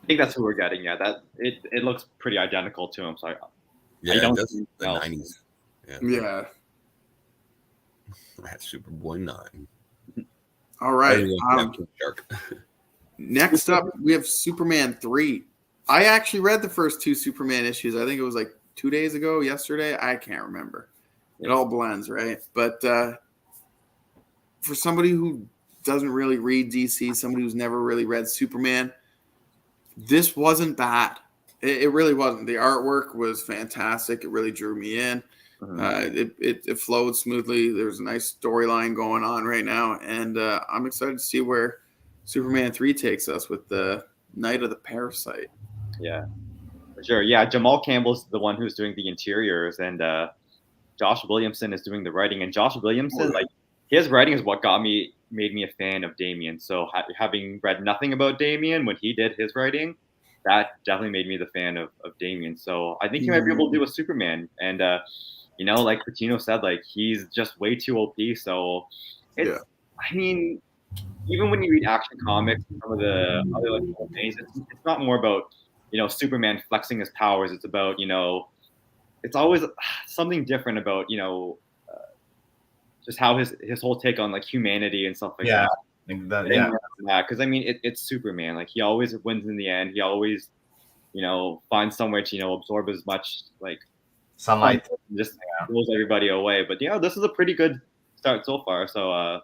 think that's who we're getting. Yeah, that it looks pretty identical to him. So
I don't that's the 90s.
Yeah.
That's Superboy 9.
All right. Next up, we have Superman 3. I actually read the first 2 Superman issues. I think it was like 2 days ago, yesterday. I can't remember. It all blends, right? But for somebody who doesn't really read DC, somebody who's never really read Superman, This wasn't bad. It really wasn't. The artwork was fantastic. It really drew me in. It flowed smoothly. There's a nice storyline going on right now, and I'm excited to see where Superman 3 takes us with the Night of the Parasite.
Yeah, for sure. Yeah, Jamal Campbell's the one who's doing the interiors, and Josh Williamson is doing the writing. And Josh Williamson, like his writing is what made me a fan of Damian. So having read nothing about Damian when he did his writing, that definitely made me the fan of Damian. So I think he might be able to do a Superman. And you know, like Patino said, like he's just way too OP. So it's, I mean, even when you read Action Comics, some of the other like things, it's not more about, you know, Superman flexing his powers. It's about, you know, it's always something different about, you know, just how his whole take on like humanity and stuff like that. Because I mean, it's Superman. Like he always wins in the end. He always, you know, finds some way to, you know, absorb as much like
sunlight,
just blows everybody away. But yeah, this is a pretty good start so far. So I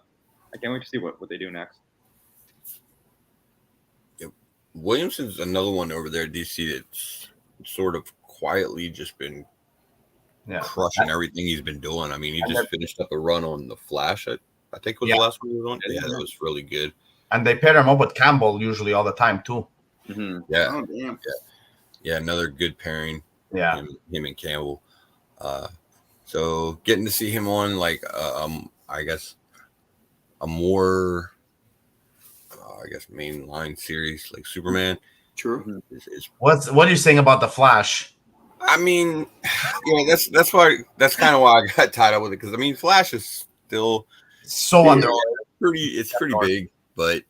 can't wait to see what they do next.
Yep. Williamson's another one over there at DC that's sort of quietly just been crushing everything he's been doing. I mean, he just finished up a run on The Flash. I think was the last one he was on. Yeah, that was really good.
And they pair him up with Campbell usually all the time too.
Yeah.
Oh, damn.
Yeah, another good pairing.
Yeah,
him and Campbell. So getting to see him on like I guess a more mainline series like Superman.
True.
What are you saying about The Flash?
I mean, yeah, that's kind of why I got tied up with it, because I mean, Flash is still
so underrated.
It's pretty big, but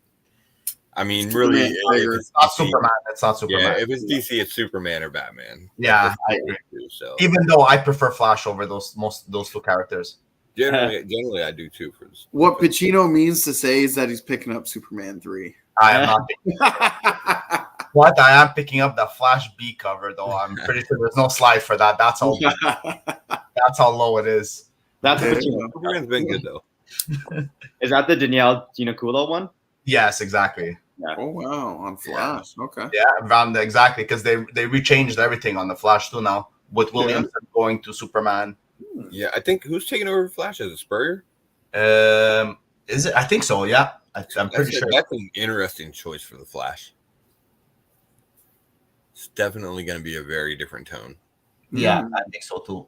I mean, really,
it's not Superman. It's not Superman.
Yeah, if it's DC, it's Superman or Batman.
Yeah, I agree. So even though I prefer Flash over those two characters.
Generally, I do too.
What Pacino means to say is that he's picking up Superman 3.
I am not. What I am picking up the Flash B cover though. I'm pretty sure there's no slide for that. That's how low it is.
That's
Superman's been good though.
Is that the Danielle Giannaculo one?
Yes, exactly.
Yeah. Oh wow, on Flash. Okay.
Yeah, exactly, because they rechanged everything on the Flash too now with Williamson going to Superman.
Yeah, I think who's taking over Flash as a Spurrier?
Is it? I think so. Yeah, I'm pretty sure.
That's an interesting choice for the Flash. It's definitely going to be a very different tone.
Yeah, I think so too.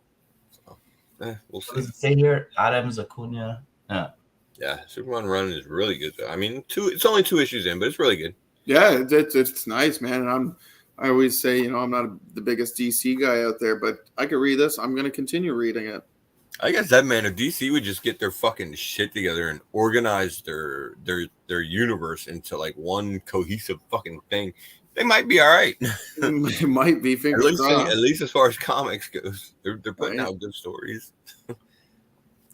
So, we'll see.
What does it say here? Adams, Acuna.
Yeah, Superman run is really good though. I mean, it's only 2 issues in, but it's really good.
Yeah, it's nice, man. And I always say, you know, I'm not the biggest DC guy out there, but I could read this. I'm going to continue reading it.
I guess that, man, if DC would just get their fucking shit together and organize their universe into like one cohesive fucking thing, they might be all right.
It might be. Fingers crossed.
At least as far as comics goes, they're putting out good stories.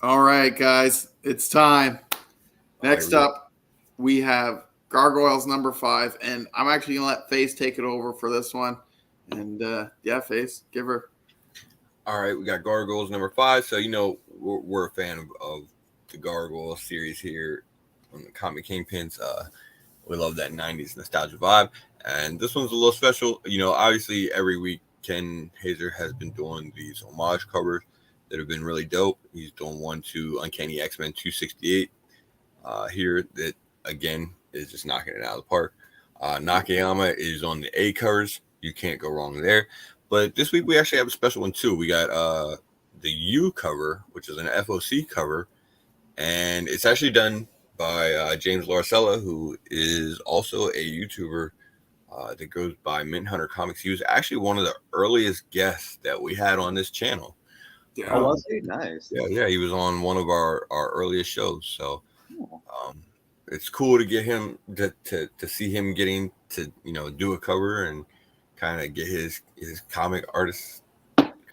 All right, guys, it's time. Next up, we have Gargoyles number 5, and I'm actually gonna let Face take it over for this one. And Face, give her.
All right, we got Gargoyles number 5. So you know we're a fan of the Gargoyle series here on the Comic Kingpins. We love that 90s nostalgia vibe, and this one's a little special. You know, obviously every week Ken Hazer has been doing these homage covers that have been really dope. He's doing one to Uncanny X-Men 268 here that, again, is just knocking it out of the park. Nakayama is on the A covers. You can't go wrong there. But this week we actually have a special one too. We got the U cover, which is an FOC cover, and it's actually done by James Larcella, who is also a YouTuber that goes by Mint Hunter Comics. He was actually one of the earliest guests that we had on this channel.
Yeah, oh, was he? Nice.
Yeah, he was on one of our earliest shows. So it's cool to get him to see him getting to, you know, do a cover and kind of get his comic artist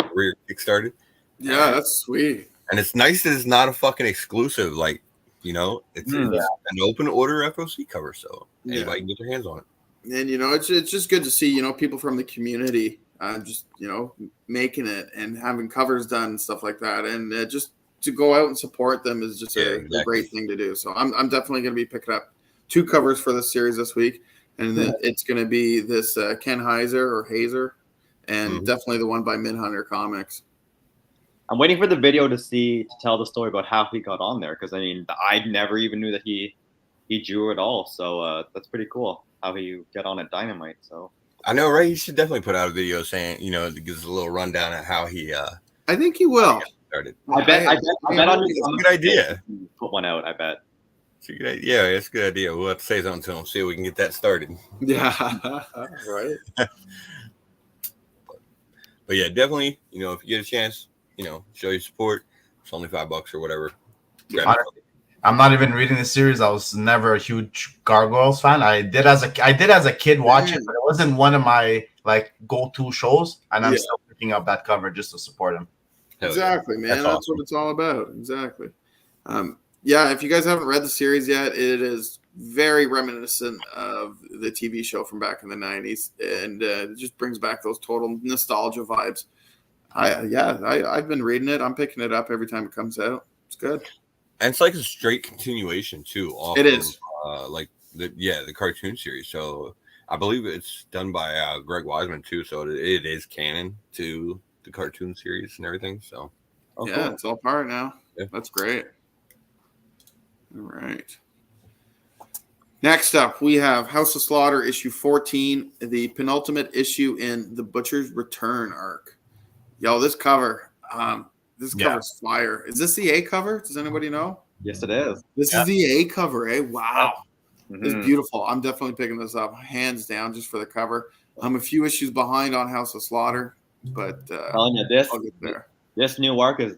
career kickstarted.
Yeah, that's sweet.
And it's nice that it's not a fucking exclusive. Like, you know, it's an open order FOC cover, so anybody can get their hands on it.
And you know, it's just good to see, you know, people from the community just, you know, making it and having covers done and stuff like that, and just to go out and support them is just a great thing to do. So I'm definitely going to be picking up 2 covers for this series this week. and it's going to be this Ken Hazer, and definitely the one by Midhunter Comics.
I'm waiting for the video to tell the story about how he got on there, because I mean, I never even knew that he drew at all. So that's pretty cool how he got on at Dynamite. So
I know, right? He should definitely put out a video saying, it gives a little rundown of how he.
I think he will.
Started.
I bet on
it's a good idea.
Put one out. I bet.
It's a good idea. Yeah, it's a good idea. We'll have to say something to him, see if we can get that started.
Yeah, right.
But yeah, definitely. If you get a chance, show your support. It's only $5 or whatever.
I'm not even reading the series. I was never a huge Gargoyles fan. I did as a kid watch it, but it wasn't one of my go-to shows. And I'm still picking up that cover just to support him.
Exactly, man. That's awesome. What it's all about. Exactly. If you guys haven't read the series yet, it is very reminiscent of the TV show from back in the 90s, and it just brings back those total nostalgia vibes. I've been reading it. I'm picking it up every time it comes out. It's good.
And it's like a straight continuation too.
It is
the cartoon series. So I believe it's done by Greg Wiseman too. So it is canon to the cartoon series and everything. So
cool. It's all part now. Yeah. That's great. All right. Next up, we have House of Slaughter issue 14, the penultimate issue in the Butcher's Return arc. Yo, this cover. This cover's fire. Is this the A cover? Does anybody know?
Yes, it is.
This is the A cover, eh? Wow. Mm-hmm. It's beautiful. I'm definitely picking this up, hands down, just for the cover. I'm a few issues behind on House of Slaughter, but
I'll get
there.
This new arc is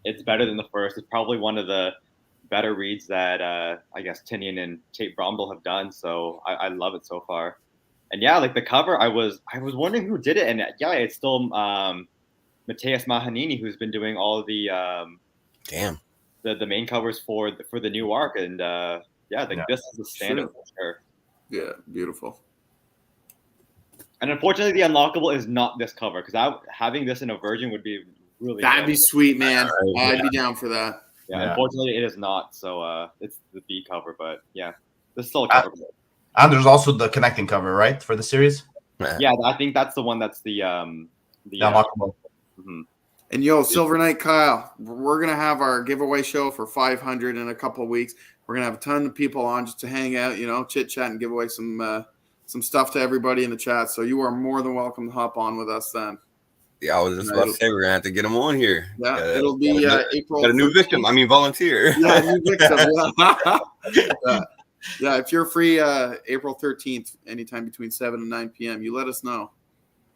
it's better than the first. It's probably one of the better reads that I guess Tinian and Tate Bromdell have done. So I love it so far. And the cover, I was wondering who did it, and it's still Mateus Mahanini, who's been doing all of the the main covers for the new arc, and this is the standard for sure.
Yeah, beautiful.
And unfortunately, the unlockable is not this cover, because having this in a version would be really
that'd be sweet, man. I'd be down for that.
Yeah, unfortunately, it is not. So it's the B cover, but this is still a cover.
And there's also the connecting cover, right, for the series?
Yeah, I think that's the one that's the
unlockable.
Mm-hmm.
And Silver Knight Kyle, we're gonna have our giveaway show for 500 in a couple of weeks. We're gonna have a ton of people on just to hang out, chit chat and give away some stuff to everybody in the chat. So you are more than welcome to hop on with us then.
Yeah, I was just about to say we're gonna have to get them on here.
Yeah, it'll be April.
Got a new victim. I mean, volunteer.
Yeah, new victim. Yeah, if you're free April 13th, anytime between 7 and 9 p.m., you let us know.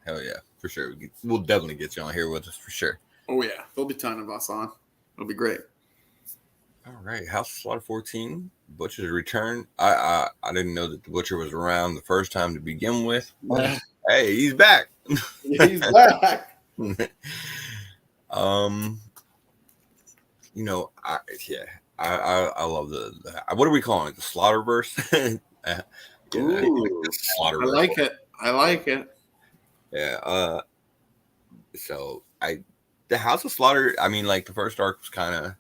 Hell yeah, for sure. We'll definitely get you on here with us for sure.
Oh yeah, there'll be a ton of us on. It'll be great.
All right, House of Slaughter 14, Butcher's Return. I didn't know that the Butcher was around the first time to begin with. Hey, he's back.
He's back.
I love the what are we calling it? The Slaughterverse.
Slaughterverse. I like it.
Yeah. So the House of Slaughter. I mean, the first arc was kind of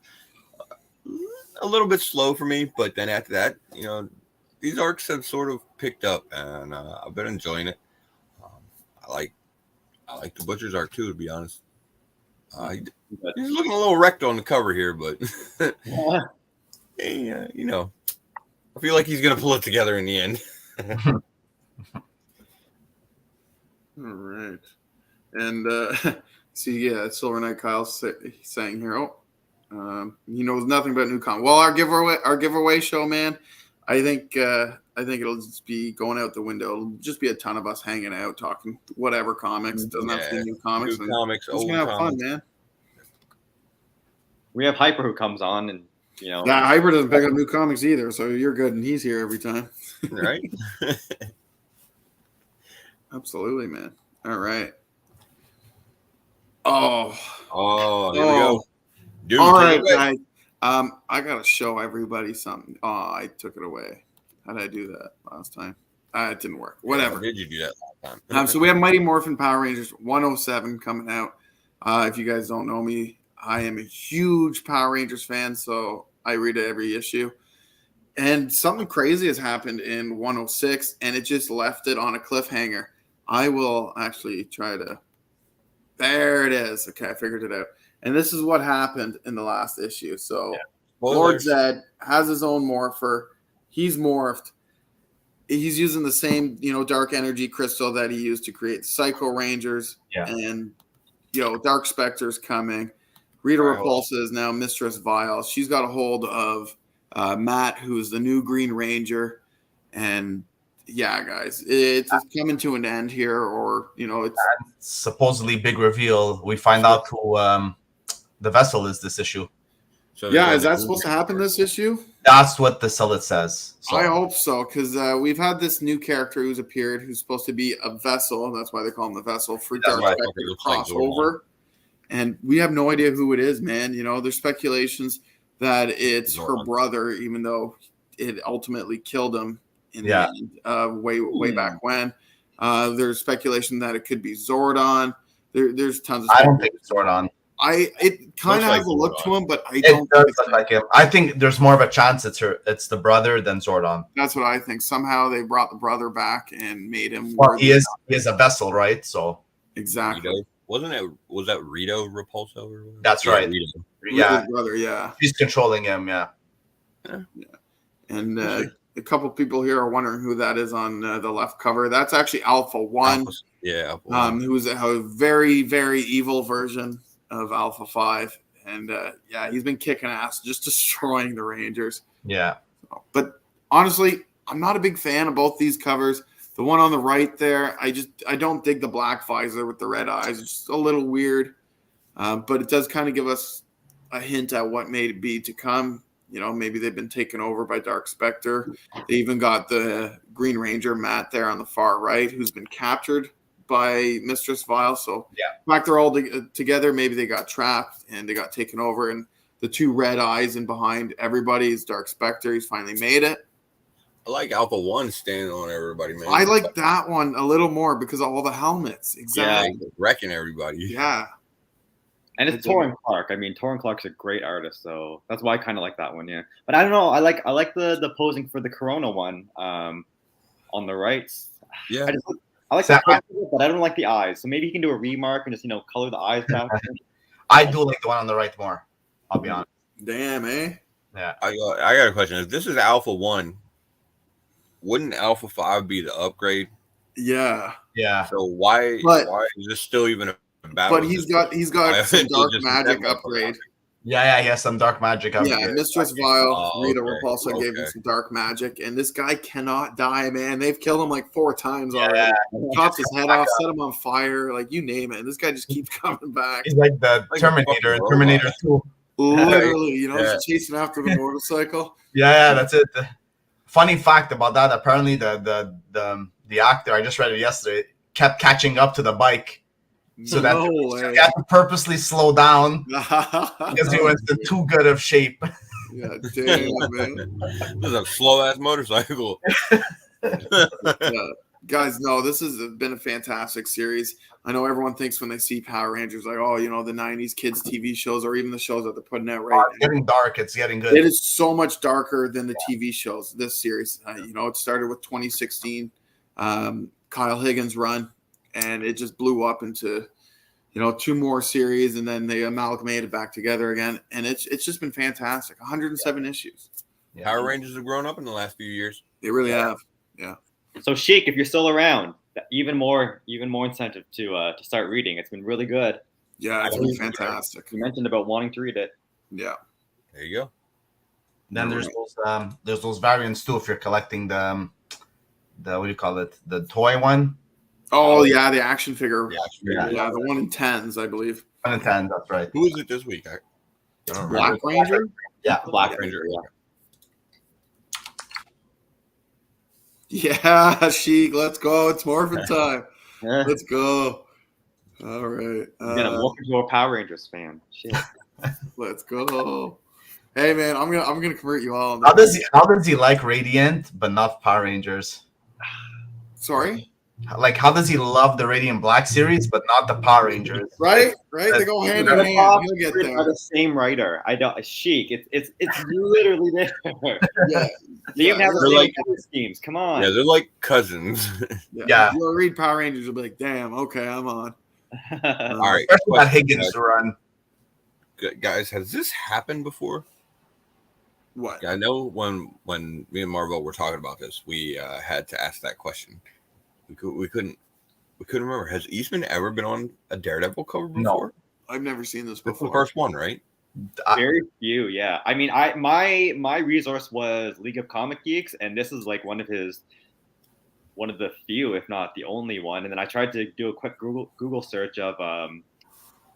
a little bit slow for me, but then after that, these arcs have sort of picked up, and I've been enjoying it. I like the Butcher's arc too, to be honest. He's looking a little wrecked on the cover here, but hey, I feel like he's gonna pull it together in the end.
All right, and Silver Knight Kyle's saying here, he knows nothing about new comics. Well, our giveaway show, man. I think it'll just be going out the window. It'll just be a ton of us hanging out, talking whatever comics. It doesn't have to be new comics.
New comics,
old comics. Have fun, man.
We have Hyper who comes on, and
Hyper doesn't pick up new comics either, so you're good, and he's here every time.
Right?
Absolutely, man. All right.
Here we go. Dude,
all right, guys. I gotta show everybody something. Oh, I took it away. How did I do that last time? It didn't work. Whatever.
How did you do that last time?
So we have Mighty Morphin Power Rangers 107 coming out. If you guys don't know me, I am a huge Power Rangers fan, so I read every issue. And something crazy has happened in 106, and it just left it on a cliffhanger. I will actually try to. There it is. Okay, I figured it out. And this is what happened in the last issue. So, Lord Zed has his own morpher. He's morphed. He's using the same, dark energy crystal that he used to create Psycho Rangers.
Yeah.
And, Dark Spectre's coming. Rita Repulsa is now Mistress Vile. She's got a hold of Matt, who's the new Green Ranger. And yeah, guys, it's coming to an end here, or it's
supposedly big reveal. We find out who the Vessel is this issue.
So
is that supposed to happen this issue?
That's what the Sullett says. So.
I hope so, because we've had this new character who's appeared, who's supposed to be a Vessel, and that's why they call him the Vessel for Dark Spectre to cross over. And we have no idea who it is, man. There's speculations that it's her brother, even though it ultimately killed him in the end, way back when. There's speculation that it could be Zordon. There's tons of.
I don't think it's Zordon.
It kind of has a look to him, but I
don't. It does look like him. I think there's more of a chance it's the brother than Zordon.
That's what I think. Somehow they brought the brother back and made him.
Well, he is a Vessel, right? So
exactly.
Was that Rito Repulsa? Or
that's right.
Rito.
Yeah,
brother. Yeah,
he's controlling him. Yeah.
And a couple people here are wondering who that is on the left cover. That's actually Alpha 1.
Alpha 1.
Who's a very, very evil version of Alpha 5. And he's been kicking ass, just destroying the Rangers.
Yeah.
But honestly, I'm not a big fan of both these covers. The one on the right there, I don't dig the black visor with the red eyes. It's just a little weird. But it does kind of give us a hint at what may be to come. Maybe they've been taken over by Dark Spectre. They even got the Green Ranger, Matt, there on the far right, who's been captured by Mistress Vile. So, in fact, they're all together. Maybe they got trapped and they got taken over. And the two red eyes in behind everybody is Dark Spectre. He's finally made it.
I like Alpha 1 standing on everybody, man.
I like that one a little more because of all the helmets. Exactly.
Yeah, wrecking everybody.
Yeah.
And it's Torrin Clark. I mean, Torrin Clark's a great artist, so that's why I kind of like that one. Yeah, but I don't know. I like the posing for the Corona one on the right.
Yeah,
I like that, but I don't like the eyes. So maybe he can do a remark and just color the eyes back.
I do like the one on the right more. I'll be honest.
Damn, eh?
Yeah.
I got a question. If this is Alpha 1, wouldn't Alpha 5 be the upgrade?
Yeah.
Yeah.
So why is this still even a battle?
But he's got some dark magic upgrade.
Yeah, he has some dark magic upgrade.
Yeah, Mistress Vile, Rita Repulsa gave him some dark magic, and this guy cannot die, man. They've killed him like 4 times already. Chopped his head off, set him on fire, like you name it. And this guy just keeps coming back.
He's like the Terminator in Terminator 2.
Literally, just chasing after the motorcycle.
Yeah, that's it. The funny fact about that, apparently the actor, I just read it yesterday, kept catching up to the bike. So that he had to purposely slow down because he was in too good of shape.
Yeah, damn, man.
This is a slow ass motorcycle.
Guys, no, this has been a fantastic series. I know everyone thinks when they see Power Rangers, like, oh, the 90s kids TV shows or even the shows that they're putting out right now.
It's getting dark. It's getting good.
It is so much darker than the TV shows, this series. It started with 2016, Kyle Higgins' run. And it just blew up into, 2 more series, and then they amalgamated back together again. And it's just been fantastic. 107 issues.
Power Rangers have grown up in the last few years.
They really have. Yeah.
So Sheik, if you're still around, even more incentive to start reading. It's been really good.
Yeah, it's been fantastic.
You mentioned about wanting to read it.
Yeah.
There you go.
Then there's those variants too. If you're collecting the what do you call it? The toy one.
Oh yeah, the action figure.
Yeah,
the 1 in 10s, I believe.
1 in 10, that's right.
Who is it this week? I don't
Black Ranger.
Yeah,
Black Ranger.
Yeah, Sheik, let's go. It's Morphin time. Let's go. All right.
Welcome to a Power Rangers fan. Shit.
Let's go. Hey man, I'm gonna convert you all.
How does he like Radiant but not Power Rangers?
Sorry.
Like, how does he love the Radiant Black series, but not the Power Rangers?
Right? They go hand in
The
hand.
top
He'll get
written by
there.
the same writer. I don't. Chic. It's literally there.
Yeah.
They even have the
They're
same
like-
color schemes. Come on.
Yeah, they're like cousins.
Yeah.
You'll read Power Rangers, you'll be like, damn, okay, I'm on.
All right,
Especially that Higgins run.
guys, has this happened before?
What?
I know when me and Marvel were talking about this, we had to ask that question. We couldn't remember. Has Eastman ever been on a Daredevil cover before?
No.
I've never seen this
That's
before.
the first one, right?
Very few, yeah. I mean, my resource was League of Comic Geeks, and this is like one of the few, if not the only one. And then I tried to do a quick Google search of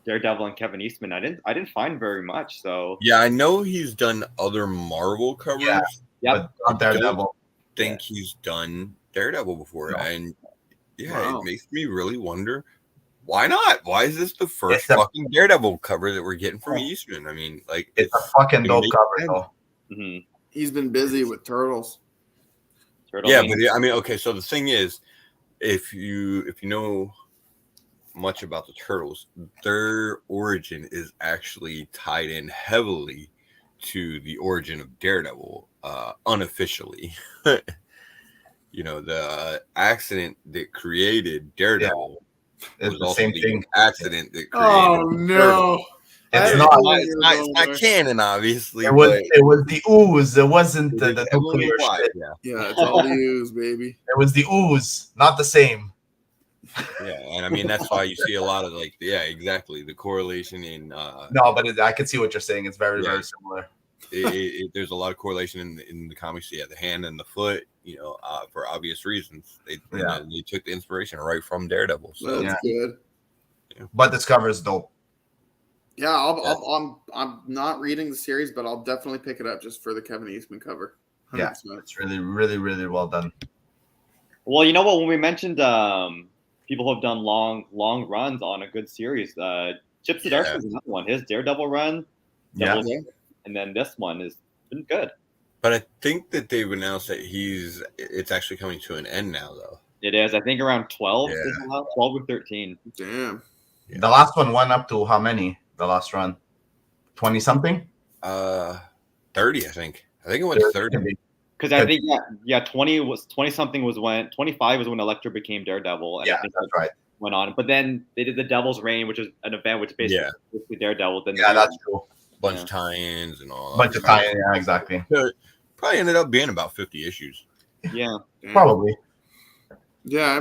Daredevil and Kevin Eastman. I didn't find very much. So
Yeah, I know he's done other Marvel covers.
Yeah.
Yep.
But not Daredevil.
Think he's done Daredevil before,
No.
and
Wow.
it makes me really wonder why not. Why is this the first
It's a-
fucking Daredevil cover that we're getting from Eastman? I mean, like
It's a fucking dope
makes
cover,
sense.
though.
Mhm.
He's been busy with Turtles.
Turtle
Yeah,
Man.
but I mean, okay. So the thing is, if you know much about the Turtles, their origin is actually tied in heavily to the origin of Daredevil, unofficially. You know, the accident that created Daredevil
It's
was
the
also
same
the
thing.
accident that created.
Oh no!
It's
I-
not.
It's not canon, obviously.
It was
but
it was the ooze. It wasn't the
it's
nuclear
heavily implied,
shit.
Yeah,
Yeah, it's all the use, baby.
It was the ooze, not the same.
yeah, and I mean that's why you see a lot of exactly the correlation in.
No, but I can see what you're saying. It's very,
Yeah.
very similar.
There's a lot of correlation in the comics. Yeah, the hand and the foot, for obvious reasons. They took the inspiration right from Daredevil. So
That's good.
But this cover is dope.
Yeah, I'm not reading the series, but I'll definitely pick it up just for the Kevin Eastman cover. 100%.
Yeah. It's really, really, really well done.
Well, you know what? When we mentioned people who have done long runs on a good series, Chip Zdarsky is another one. His Daredevil run,
Yeah.
and then this one has been good.
But I think that they've announced that it's actually coming to an end now, though.
It is. I think around 12.
Yeah.
12 or 13.
Damn.
Yeah.
The last one went up to how many? The last run? 20 something?
30, I think. I think it went 30.
Because I think 20 something was when 25 was when Elektra became Daredevil. And
Yeah,
I think
that's right.
went on. But then they did the Devil's Reign, which is an event which basically basically Daredevil. Then
Yeah, that's true.
Bunch of tie-ins and all.
Bunch of tie-in, yeah, exactly.
Probably ended up being about 50 issues.
Yeah.
Damn.
Probably.
Yeah,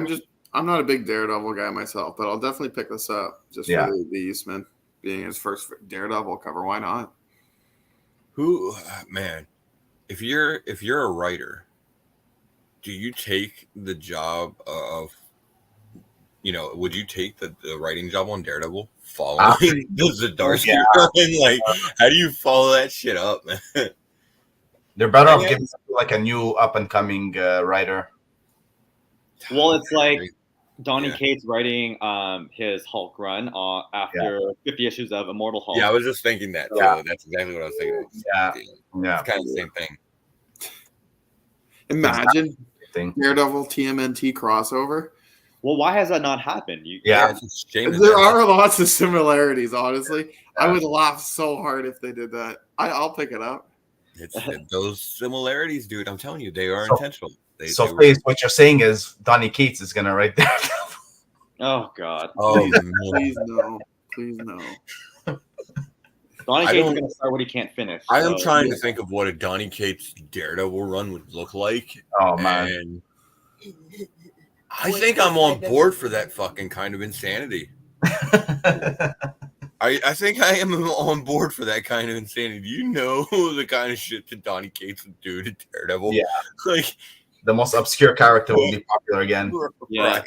I'm not a big Daredevil guy myself, but I'll definitely pick this up just for the Eastman being his first Daredevil cover. Why not?
Man, if you're a writer, do you take the job of, would you take the writing job on Daredevil following the Zdarsky run? Like, how do you follow that shit up, man?
They're better off giving like a new up-and-coming writer.
Well, it's like Donny Cates writing his Hulk run after 50 issues of Immortal Hulk.
Yeah, I was just thinking that.
Yeah.
That's exactly what I was thinking.
Yeah.
It's kind of the same thing.
Imagine Daredevil TMNT crossover.
Well, why has that not happened?
It's a shame.
There are lots of similarities, honestly. I would laugh so hard if they did that. I'll pick it up.
It's those similarities, dude. I'm telling you, they are intentional.
Face, what you're saying is Donny Cates is gonna write that.
Oh God!
Oh,
please no, please no.
Donny Cates is gonna start what he can't finish.
I am trying to think of what a Donny Cates Daredevil run would look like.
Oh man.
And I think I'm on board for that fucking kind of insanity. I think I am on board for that kind of insanity. You know the kind of shit that Donny Cates would do to Daredevil.
Yeah.
Like
the most obscure character will be popular again.
Yeah.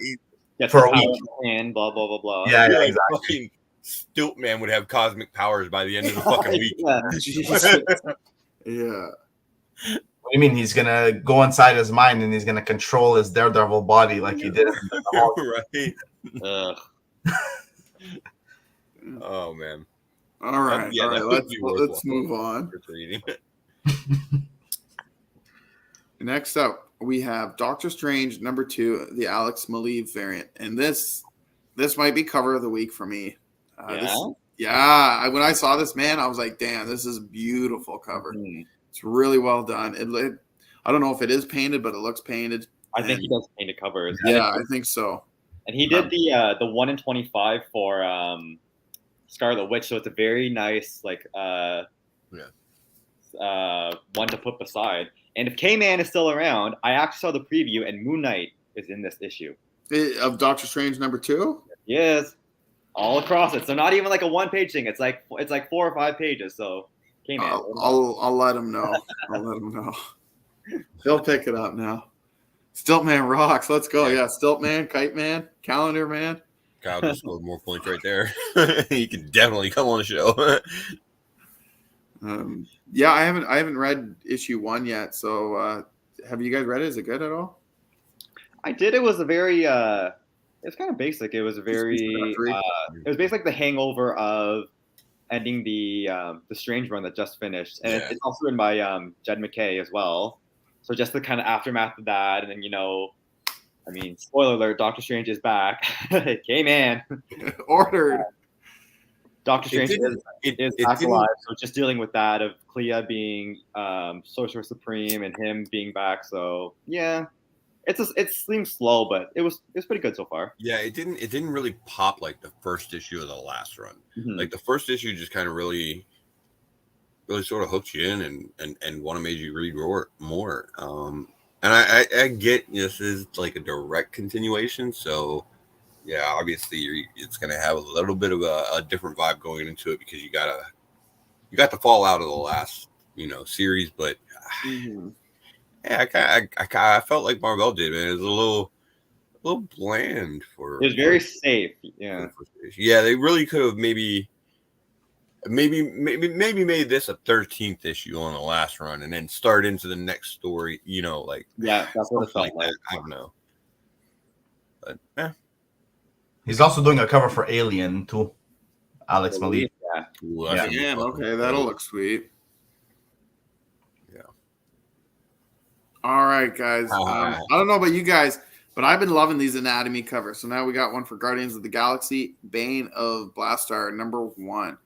Right.
For a week.
And blah blah blah blah.
Yeah,
Like
exactly.
fucking Stiltman would have cosmic powers by the end of the fucking week.
Yeah.
What do you mean? He's gonna go inside his mind and he's gonna control his Daredevil body like he did.
Right.
Ugh.
Oh man.
All right.
Yeah,
all
that
right.
would be
Let's
worthwhile
move on.
for reading.
Next up, we have Doctor Strange #2, the Alex Maleev variant, and this might be cover of the week for me. When I saw this, man, I was like, damn, this is a beautiful cover. Mm-hmm. It's really well done. I don't know if it is painted, but it looks painted.
I think he does painted covers.
Yeah, I think so.
And he did the 1 in 25 for Scarlet Witch, so it's a very nice one to put beside. And if K-Man is still around, I actually saw the preview, and Moon Knight is in this issue
of Doctor Strange #2.
Yes, all across it. So not even like a one-page thing. It's like 4 or 5 pages. So K-Man.
I'll let him know. He'll pick it up now. Stiltman rocks. Let's go. Yeah, Stiltman, Kite Man, Calendar Man.
Kyle just scored more points right there. He can definitely come on the show.
I haven't read issue 1 yet. So have you guys read it? Is it good at all?
I did. It was a very it's kind of basic. It was very it was basically like the hangover of ending the Strange run that just finished, and it's also written by Jed McKay as well. So just the kind of aftermath of that, and then spoiler alert: Doctor Strange is back. K-Man
ordered.
Doctor Strange is back alive. So just dealing with that of Clea being Sorcerer Supreme and him being back. So yeah, it seems slow, but it was pretty good so far.
Yeah, it didn't really pop like the first issue of the last run. Mm-hmm. Like the first issue just kind of really sort of hooked you in and want to make you read more. And I get this is like a direct continuation, so yeah, obviously it's going to have a little bit of a different vibe going into it because you got the fallout of the last series, but yeah, I felt like Marvel did, man. It was a little bland for.
It was very safe, yeah.
Yeah, they really could have maybe made this a 13th issue on the last run and then start into the next story,
yeah, that's what it felt like.
I don't know. But yeah.
He's also doing a cover for Alien too. Alex Maleev.
Yeah. Damn, okay, that'll look sweet.
Yeah.
All right, guys. I don't know about you guys, but I've been loving these anatomy covers. So now we got one for Guardians of the Galaxy, Bane of Blastar, #1.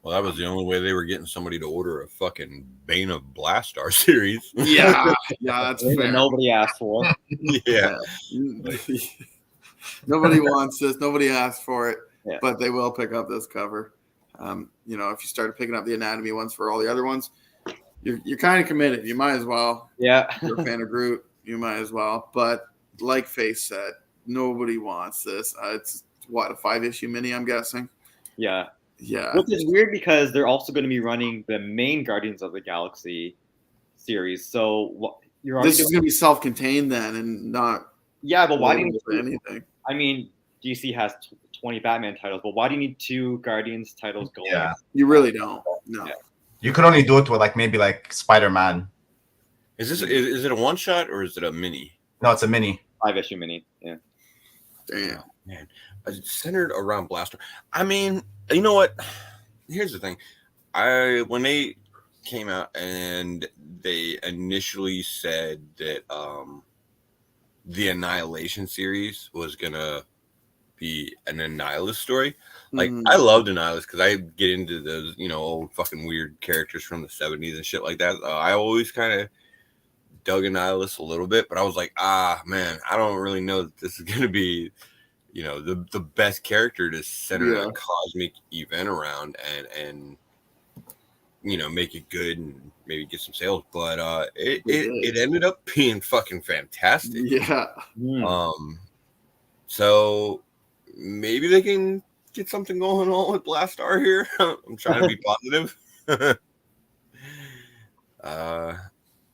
Well, that was the only way they were getting somebody to order a fucking Bane of Blastar series.
Yeah, that's fair.
Nobody asked for.
Yeah.
Nobody wants this. Nobody asked for it, but they will pick up this cover. If you started picking up the anatomy ones for all the other ones, you're kind of committed. You might as well.
Yeah.
If you're a fan of Groot, you might as well. But like Face said, nobody wants this. It's what, a 5-issue mini, I'm guessing.
Yeah.
Yeah.
Which is weird because they're also going to be running the main Guardians of the Galaxy series. So
this is going to be self-contained then, and not.
Yeah, but why do you need
anything?
I mean, DC has 20 Batman titles, but why do you need 2 Guardians titles going?
Yeah,
you really don't. No.
Yeah. You could only do it with maybe Spider-Man.
Is it a one shot or is it a mini?
No, it's a mini.
5-issue mini. Yeah.
Damn.
Man, it's centered around Blaster. I mean, you know what? Here's the thing. When they came out and they initially said that the Annihilation series was gonna be an Annihilus story. Like, I loved Annihilus because I get into those, old fucking weird characters from the 70s and shit like that. I always kind of dug Annihilus a little bit, but I was like, man, I don't really know that this is gonna be, the best character to center a cosmic event around and make it good and maybe get some sales. But it ended up being fucking fantastic.
Yeah.
So maybe they can get something going on with Blastar here. I'm trying to be positive. Yeah,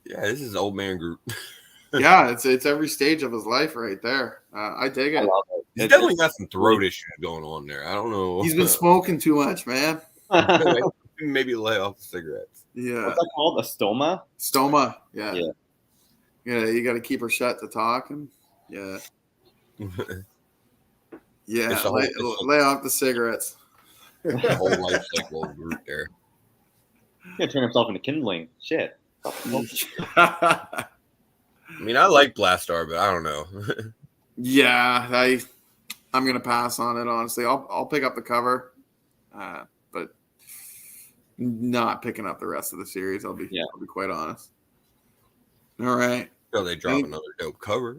this is old man Groot.
Yeah, it's every stage of his life right there. I dig it.
I love it.
He's definitely got some throat issues going on there. I don't know.
He's been smoking too much, man.
Maybe lay off the cigarettes.
Yeah.
What's that called? A stoma?
Stoma. Yeah.
Yeah.
You got to keep her shut to talk. And yeah. Yeah. Lay off the cigarettes.
The whole life cycle of Groot there.
He's going to turn himself into kindling. Shit.
I mean, I like Blastar, but I don't know.
Yeah, I'm gonna pass on it. Honestly, I'll pick up the cover, but not picking up the rest of the series. I'll be quite honest. All right.
So they drop another dope cover.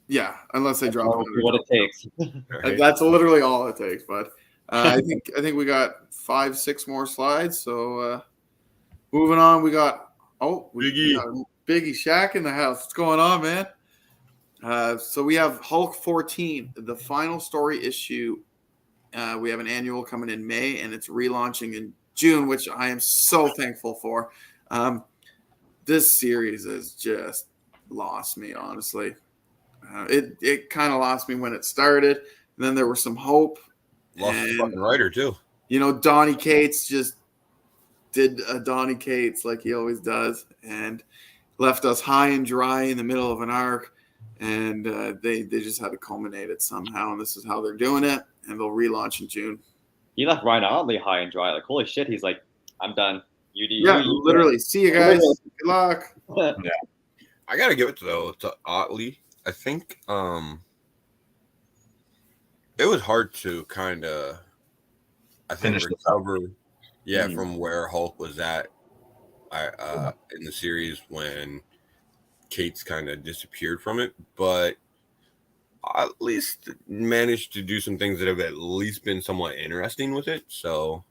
Yeah, unless they drop another.
What it takes.
Right?
That's literally all it takes. But I think we got 5-6 more slides. So moving on, we got we got Biggie Shaq in the house. What's going on, man? So we have Hulk 14, the final story issue. We have an annual coming in May, and it's relaunching in June, which I am so thankful for. This series has just lost me, honestly. It kind of lost me when it started. And then there was some hope.
Lost the fucking writer, too.
You know, Donny Cates just did a Donny Cates like he always does and left us high and dry in the middle of an arc. And they just had to culminate it somehow. And this is how they're doing it. And they'll relaunch in June.
He left Ryan Otley high and dry. Like, holy shit, he's like, I'm done.
Literally. See you guys. Good luck.
Yeah.
I got to give it, though, to Otley. I think it was hard to kind of, recover, from where Hulk was at in the series when Cates kind of disappeared from it, but at least managed to do some things that have at least been somewhat interesting with it. So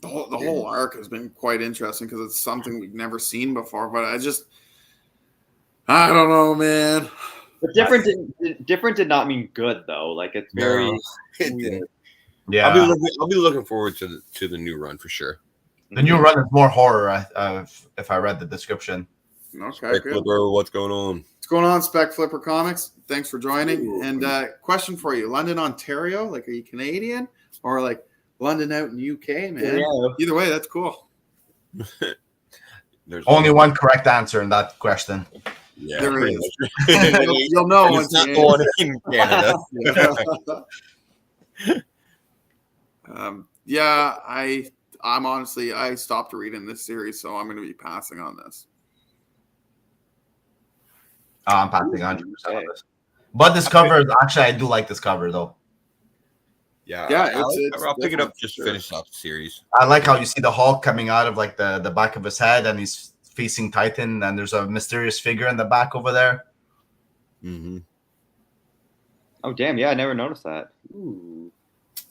the whole arc has been quite interesting because it's something we've never seen before. But I don't know, man.
But different did not mean good though. Like it's very.
It didn't.
Yeah,
I'll be looking forward to the new run for sure.
The new run is more horror. If I read the description.
Okay, good.
Flipper, what's going on?
What's going on, Spec Flipper Comics? Thanks for joining. And question for you: London, Ontario? Like, are you Canadian or like London out in UK, man? Yeah. Either way, that's cool.
There's only one correct answer in that question.
Yeah,
there is. You'll know once
not going in Canada.
I'm honestly, I stopped reading this series, so I'm going to be passing on this.
I'm passing 100% on this. But this cover, actually, I do like this cover though.
Yeah, I'll pick it up just to finish off the series.
I like how you see the Hulk coming out of like the back of his head, and he's facing Titan, and there's a mysterious figure in the back over there.
Mm-hmm.
Oh damn! Yeah, I never noticed that. Ooh.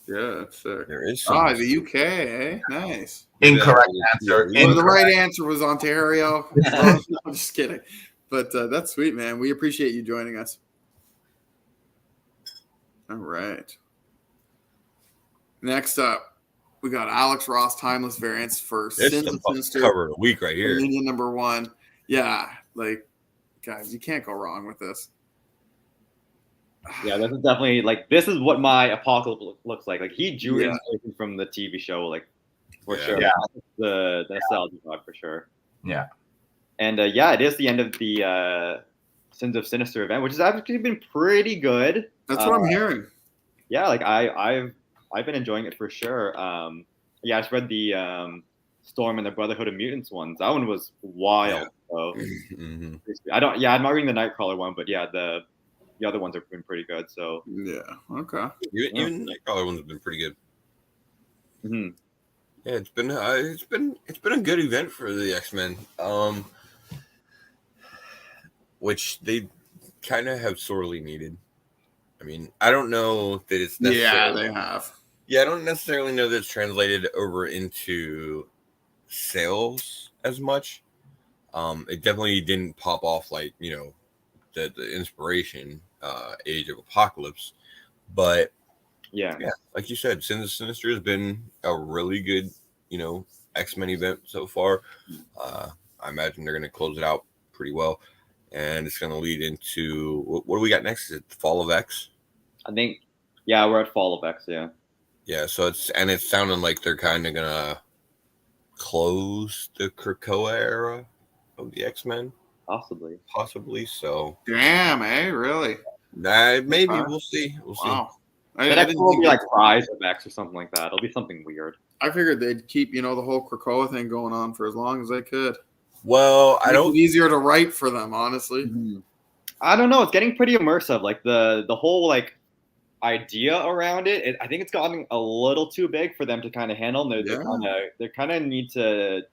Yeah, that's sick.
There is
the UK, eh? Nice.
Incorrect answer.
Well, the right answer was Ontario. I'm just kidding. But that's sweet, man. We appreciate you joining us. All right. Next up, we got Alex Ross Timeless Variants for Sins of Sinister.
Cover of the week right here.
Dominion #1. Yeah, like, guys, you can't go wrong with this.
Yeah, this is definitely like this is what my Apocalypse looks like. Like he drew inspiration from the TV show, like for sure.
Yeah,
the nostalgia vibe for sure.
Yeah,
and it is the end of the Sins of Sinister event, which has actually been pretty good.
That's what I'm hearing.
Yeah, like I've been enjoying it for sure. I just read the Storm and the Brotherhood of Mutants ones. That one was wild. So I'm not reading the Nightcrawler one, but yeah, the other ones have been pretty good. So
yeah, okay.
Even Nightcrawler ones have been pretty good.
Mm-hmm.
Yeah, it's been a good event for the X-Men, which they kind of have sorely needed. I mean, I don't know that it's necessarily.
Yeah, they have.
Yeah, I don't necessarily know that it's translated over into sales as much. It definitely didn't pop off like, the inspiration Age of Apocalypse. But yeah, like you said, Sins of Sinister has been a really good, X-Men event so far. I imagine they're going to close it out pretty well. And it's going to lead into, what do we got next? Is it the Fall of X?
I think, we're at Fall of X, yeah.
Yeah, so it's sounding like they're kind of going to close the Krakoa era of the X-Men. Possibly, so.
Damn, really?
Maybe, we'll see.
Wow.
The next one will be like Rise of X or something like that. It'll be something weird.
I figured they'd keep, the whole Krakoa thing going on for as long as they could.
Well, I
Make
don't.
it easier to write for them, honestly.
I don't know. It's getting pretty immersive. Like the whole like idea around it, I think it's gotten a little too big for them to kind of handle. They kind of need to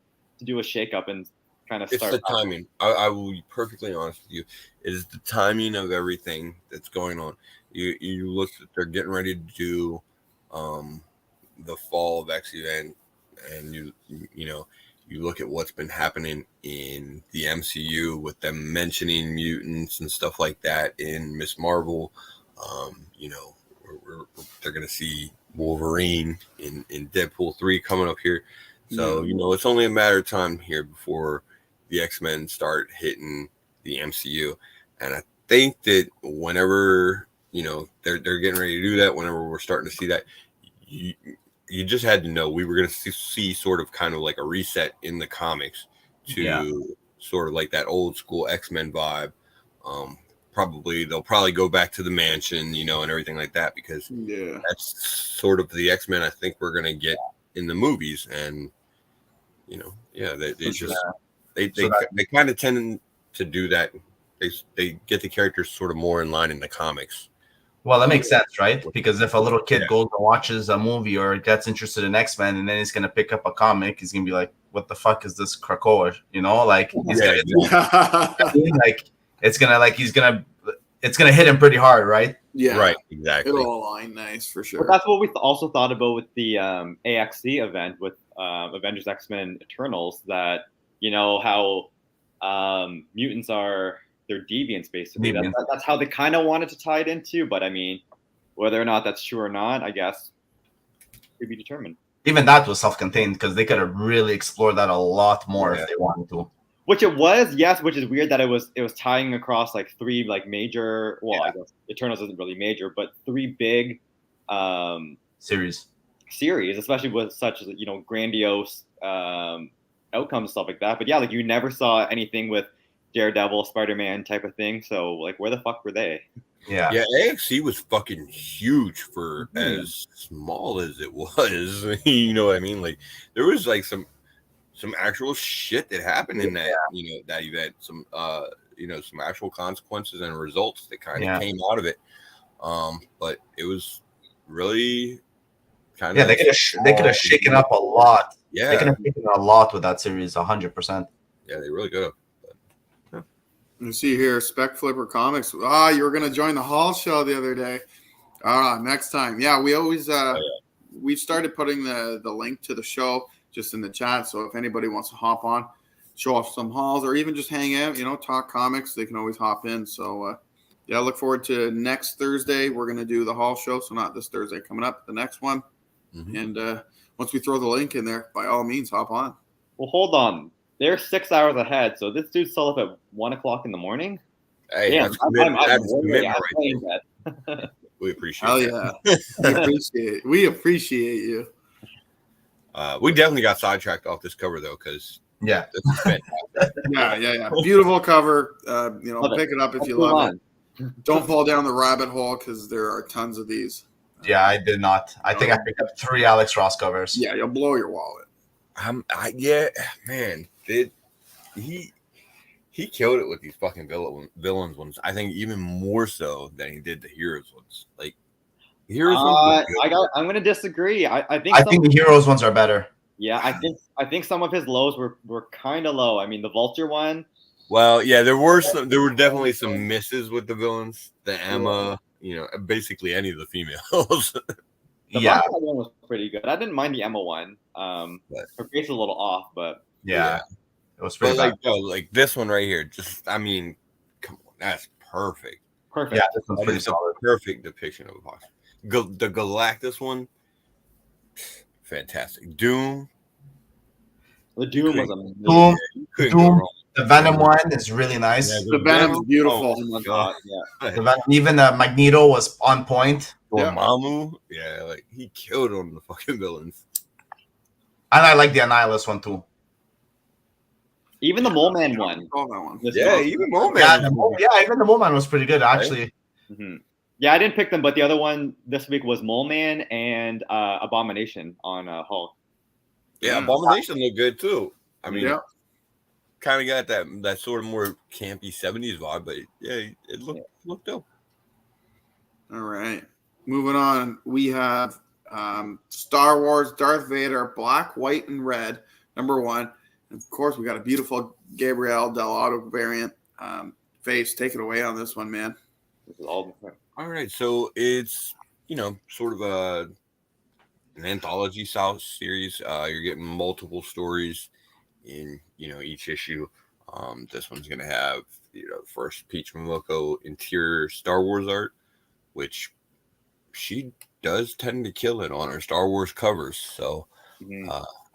do a shakeup and kind of
It's
start.
the timing. I will be perfectly honest with you. It is the timing of everything that's going on. You look at they're getting ready to do the fall of X event, and you know you look at what's been happening in the MCU with them mentioning mutants and stuff like that in Miss Marvel. You know, they're going to see Wolverine in Deadpool 3 coming up here. So, you know, it's only a matter of time here before the X-Men start hitting the MCU. And I think that whenever, you know, they're getting ready to do that, whenever we're starting to see that, you just had to know we were going to see sort of kind of like a reset in the comics to sort of like that old school X-Men vibe. They'll probably go back to the mansion, you know, and everything like that, because that's sort of the X-Men I think we're going to get in the movies. And, you know, they kind of tend to do that. They get the characters sort of more in line in the comics.
Well, that makes sense, right? Because if a little kid goes and watches a movie or gets interested in X-Men, and then he's going to pick up a comic, he's going to be like, what the fuck is this Krakoa? You know, like, he's gonna, like, it's gonna hit him pretty hard, right?
Yeah,
right, exactly.
It'll align nice for sure.
But that's what we also thought about with the AXE event with Avengers X-Men Eternals, that, you know, how mutants are their deviants, basically. That's how they kind of wanted to tie it into, but I mean, whether or not that's true or not, I guess, to be determined.
Even that was self-contained, because they could have really explored that a lot more if they wanted to.
Which it was, yes, which is weird that it was tying across like three like major, well, I guess Eternals isn't really major, but three big series, especially with such, you know, grandiose outcomes and stuff like that. But yeah, like you never saw anything with Daredevil, Spider-Man type of thing. So like, where the fuck were they?
Yeah, AXE was fucking huge for as small as it was. You know what I mean? Like there was like some actual shit that happened in that, you know, that event. Some you know, some actual consequences and results that kind of came out of it. But it was really kind of
they could have shaken up a lot.
Yeah,
they could have shaken a lot with that series, 100%.
Yeah, they really could have.
You see here, Spec Flipper Comics. You were going to join the Hall show the other day. Next time. Yeah, we always we've started putting the link to the show just in the chat. So if anybody wants to hop on, show off some hauls, or even just hang out, you know, talk comics, they can always hop in. So yeah, I look forward to next Thursday. We're going to do the Hall show. So not this Thursday coming up, the next one. And once we throw the link in there, by all means, hop on.
Well, hold on. They're 6 hours ahead, so this dude's still up at 1 o'clock in the morning.
Hey,
yeah,
we appreciate
it. We appreciate you.
We definitely got sidetracked off this cover though, because
yeah, beautiful cover. You know, pick it up if you love it. Don't fall down the rabbit hole, because there are tons of these.
Yeah, I did not. I think I picked up 3 Alex Ross covers.
Yeah, you'll blow your wallet.
Man, he killed it with these fucking villains ones. I think even more so than he did the heroes ones. Like heroes ones.
I'm gonna disagree. I think
the heroes ones are better.
Yeah, I think some of his lows were kind of low. I mean, the Vulture one.
Well, yeah, there were definitely some misses with the villains. The Emma, you know, basically any of the females.
The Vulture one was pretty good. I didn't mind the Emma one. Her face is a little off, but
it was pretty bad.
Like this one right here. Just, I mean, come on, that's perfect.
Perfect.
Yeah, this one's pretty solid.
Perfect depiction of Apocalypse. The Galactus one, fantastic. Doom.
The Doom was amazing.
Doom. The Venom one is really nice.
Yeah, the Venom's beautiful.
Oh my God. Yeah.
The Venom, even Magneto was on point.
Mamu, like he killed on the fucking villains.
And I like the Annihilus one too.
Even the Mole Man one.
Even Mole Man.
Even the Mole Man was pretty good actually.
Mm-hmm. Yeah, I didn't pick them, but the other one this week was Mole Man and Abomination on Hulk.
Yeah, Abomination looked good too. I mean, kind of got that sort of more campy 70s vibe, but yeah, it looked dope.
All right. Moving on, we have Star Wars Darth Vader, black, white, and red, #1. And of course, we got a beautiful Gabriel Del Auto variant. Face, take it away on this one, man.
This is all
right, so it's sort of an anthology style series. You're getting multiple stories in each issue. This one's gonna have first Peach Momoko interior Star Wars art, which she does tend to kill it on her Star Wars covers. So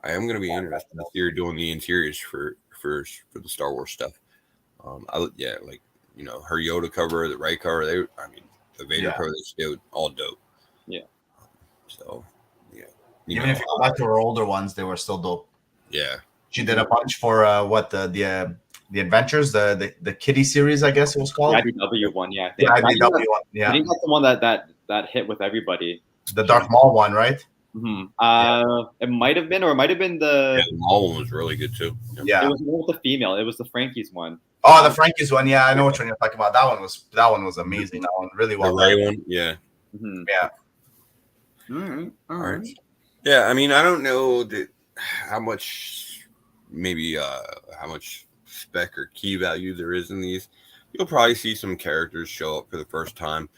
I am gonna be interested to see her doing the interiors for the Star Wars stuff. Her Yoda cover, the Rey cover, the Vader cover, they were all dope.
Yeah.
So, yeah.
Even if you go back to her older ones, they were still dope.
Yeah.
She did a bunch for the Adventures, the Kitty series, I guess it was called.
The IDW one, yeah.
The IDW one, yeah.
I think that's the one that hit with everybody.
The Darth Maul one, right?
Mm-hmm. It might have been, or it might have been the
Maul one was really good too.
Yeah.
It was with the female. It was the Frankie's one.
Oh, the Frankie's one. Yeah, I know which one you're talking about. That one was amazing. That one really well
done.
The Ray
one, yeah.
Mm-hmm.
Yeah.
All right.
Yeah, I mean, I don't know how much spec or key value there is in these. You'll probably see some characters show up for the first time,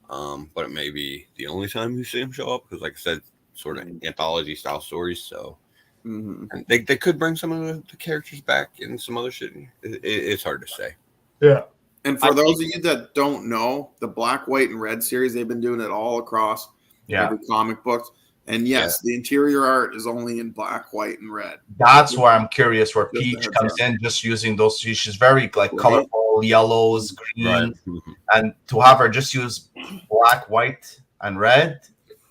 but it may be the only time you see them show up because, like I said, sort of anthology style stories. So and they could bring some of the characters back and some other shit. It's hard to say.
Yeah.
And for those of you that don't know, the black, white, and red series, they've been doing it all across every comic books. And yes, the interior art is only in black, white, and red.
That's where I'm curious where Peach comes in, just using those. She's very colorful, yellows, green, and to have her just use black, white, and red,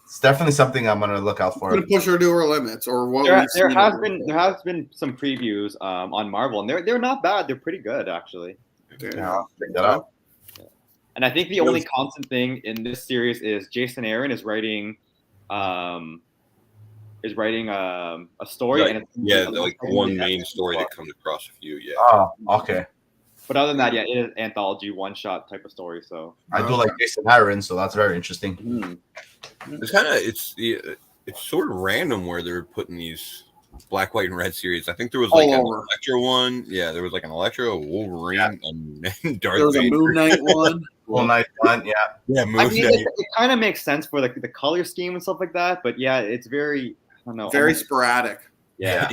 it's definitely something I'm gonna look out for.
Going to push her to her limits, or what?
There has been some previews on Marvel, and they're not bad. They're pretty good actually.
Yeah, check that out.
And I think the only constant thing in this series is Jason Aaron is writing a story, and
it's one main story that comes across a few. Yeah.
Oh, okay.
But other than that, it is anthology one shot type of story. So
I do like Jason Aaron, so that's very interesting.
It's kind of it's sort of random where they're putting these black, white, and red series. I think there was like an Electro one. Yeah, there was like an Electro, a Wolverine, and Darth
There was
Vader.
a Moon Knight one.
Moon Knight one, yeah.
Yeah,
I mean, it kind of makes sense for the color scheme and stuff like that. But yeah, it's very, I don't know,
very sporadic.
Yeah,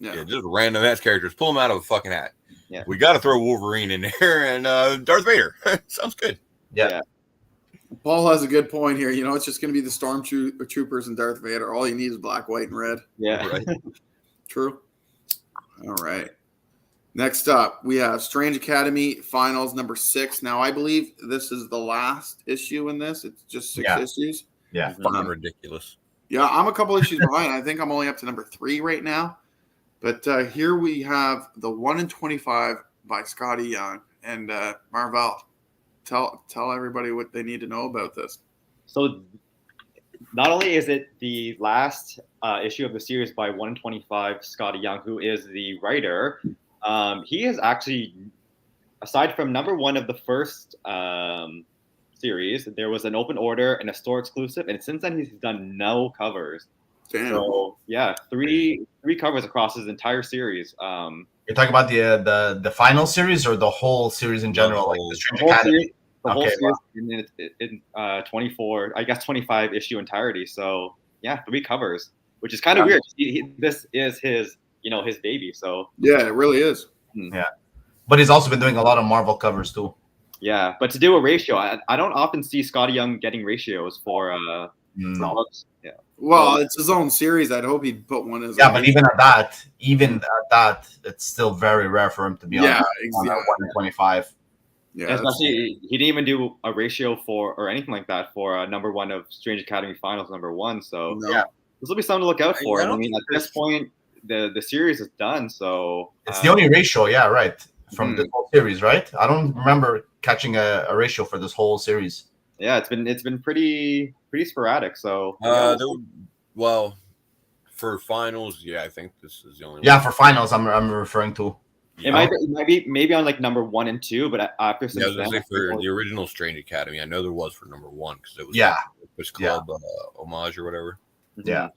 just random ass characters. Pull them out of a fucking hat.
Yeah,
we got to throw Wolverine in there and Darth Vader. Sounds good.
Yeah.
Paul has a good point here. It's just going to be the Stormtroopers and Darth Vader. All you need is black, white, and red.
Yeah,
right.
True. All right. Next up, we have Strange Academy Finals #6. Now, I believe this is the last issue in this. It's just 6 issues.
Yeah.
Fucking ridiculous.
Yeah, I'm a couple issues behind. I think I'm only up to #3 right now. But here we have the 1 in 25 by Scotty Young. And Marvel, tell everybody what they need to know about this.
So not only is it the last issue of the series by 1 in 25 Scotty Young, who is the writer, he is actually, aside from #1 of the first series, there was an open order and a store exclusive, and since then he's done no covers.
Damn.
So yeah, three covers across his entire series.
You're talking about the final series or the whole series in general, like the Strange Academy?
The whole series in 24, I guess 25 issue entirety. So yeah, 3 covers, which is kind of weird. This is his baby. So
yeah, it really is.
Yeah, but he's also been doing a lot of Marvel covers too.
Yeah, but to do a ratio, I don't often see Scotty Young getting ratios for books. Yeah.
Well, it's his own series. I'd hope he'd put one as
but even at that, it's still very rare for him to be on 1 in 25.
Yeah,
especially he didn't even do a ratio for or anything like that for #1 of Strange Academy Finals #1. So this will be something to look out for. I mean, at this point, the series is done. So
it's the only ratio, from the whole series, right? I don't remember catching a ratio for this whole series.
Yeah, it's been pretty sporadic. So
well, for finals, I think this is the only.
Yeah, for finals, I'm referring to.
It might be maybe on like number 1 and 2, but after
I was gonna say for the original Strange Academy, I know there was for number 1 because it was Breakfast Club homage or whatever.
Yeah.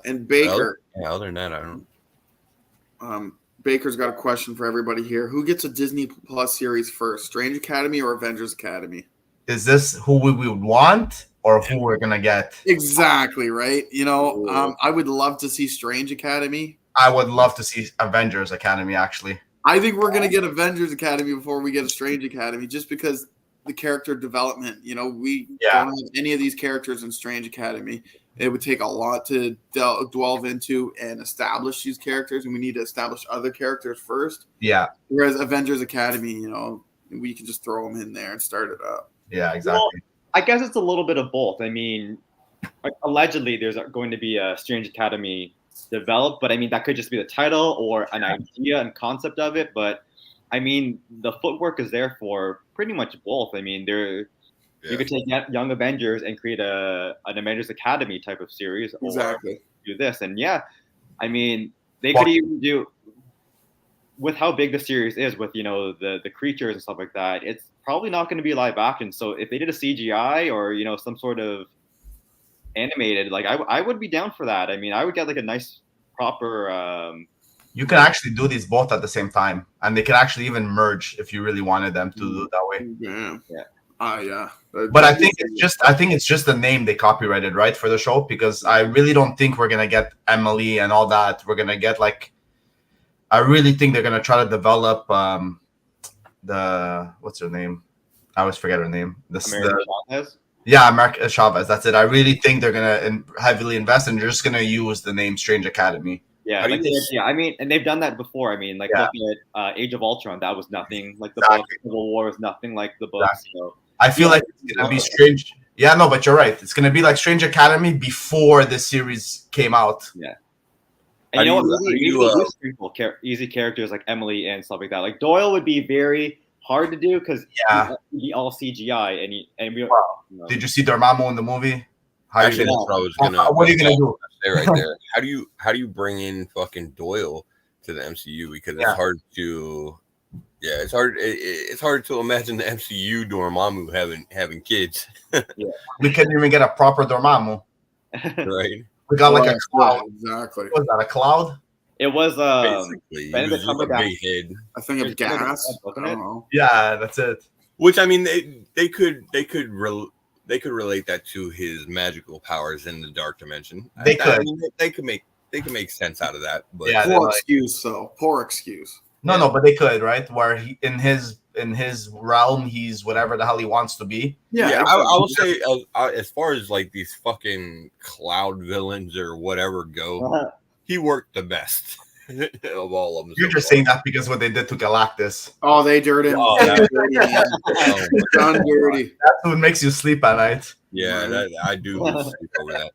And Baker.
Other than that, I don't.
Baker's got a question for everybody here. Who gets a Disney Plus series first, Strange Academy or Avengers Academy?
Is this who we would want or who we're gonna get?
Exactly, right? You know, I would love to see Strange Academy.
I would love to see Avengers Academy, actually.
I think we're gonna get Avengers Academy before we get a Strange Academy, just because the character development. You know, we don't have any of these characters in Strange Academy. It would take a lot to delve into and establish these characters, and we need to establish other characters first.
Yeah.
Whereas Avengers Academy, you know, we can just throw them in there and start it up.
Yeah, exactly.
Well, I guess it's a little bit of both. I mean, allegedly there's going to be a Strange Academy developed, but I mean, that could just be the title or an idea and concept of it. But I mean, the footwork is there for pretty much both. I mean, you could take Young Avengers and create an Avengers Academy type of series, or do this. And I mean, they could even do, with how big the series is, with, you know, the creatures and stuff like that, it's probably not going to be live action. So if they did a CGI or, you know, some sort of animated, like I would be down for that. I mean, I would get like a nice proper.
You can actually do these both at the same time, and they can actually even merge if you really wanted them to do it that way.
Yeah.
But I think it's just the name they copyrighted, right, for the show, because I really don't think we're gonna get Emily and all that. We're gonna get I really think they're gonna try to develop what's her name? I always forget her name.
Chavez?
Yeah, America Chavez. That's it. I really think they're gonna heavily invest, and they're just gonna use the name Strange Academy.
Yeah, I mean, and they've done that before. I mean, look at Age of Ultron. That was nothing like the book. Civil War was nothing like the book. Exactly. So
I feel like it's gonna be Strange. Yeah, no, but you're right. It's gonna be like Strange Academy before the series came out.
Yeah. And you know what? Maybe easy characters like Emily and stuff like that. Like Doyle would be very hard to do because he'd be all CGI.
Did you see Dormammu in the movie?
Actually, that's what I was gonna.
What are you gonna do?
Right there. How do you bring in fucking Doyle to the MCU? Because it's hard to. Yeah, it's hard. It's hard to imagine the MCU Dormammu having kids.
We couldn't even get a proper Dormammu.
Right.
We got like a cloud.
Exactly.
Was that a cloud?
It was
basically Benedict Cumberbatch. Big head.
I think of gas. I don't know.
Yeah, that's it.
Which I mean, they could relate that to his magical powers in the dark dimension.
They could.
I mean, they could make sense out of that. But
poor excuse.
No, but they could, right? Where he in his realm, he's whatever the hell he wants to be.
Yeah. I will say, as far as like these fucking cloud villains or whatever go, he worked the best of all of them.
You're just saying that because what they did to Galactus.
Oh, they dirty. Dirty.
That's what makes you sleep at night.
Yeah, I do sleep over that.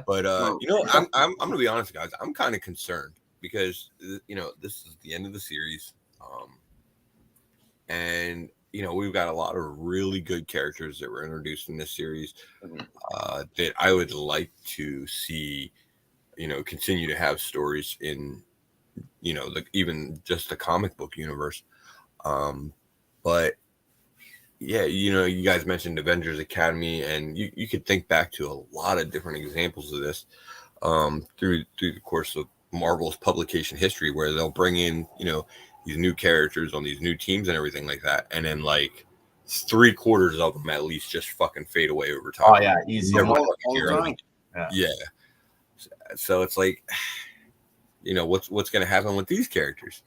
But you know, I'm gonna be honest, guys. I'm kind of concerned because you know this is the end of the series, and you know we've got a lot of really good characters that were introduced in this series that I would like to see. You know, continue to have stories in, you know, even just the comic book universe. But yeah, you know, you guys mentioned Avengers Academy, and you could think back to a lot of different examples of this through the course of Marvel's publication history, where they'll bring in, you know, these new characters on these new teams and everything like that, and then like 3/4 of them at least just fucking fade away over time.
Oh yeah, easy.
Yeah. So it's like, you know, what's going to happen with these characters?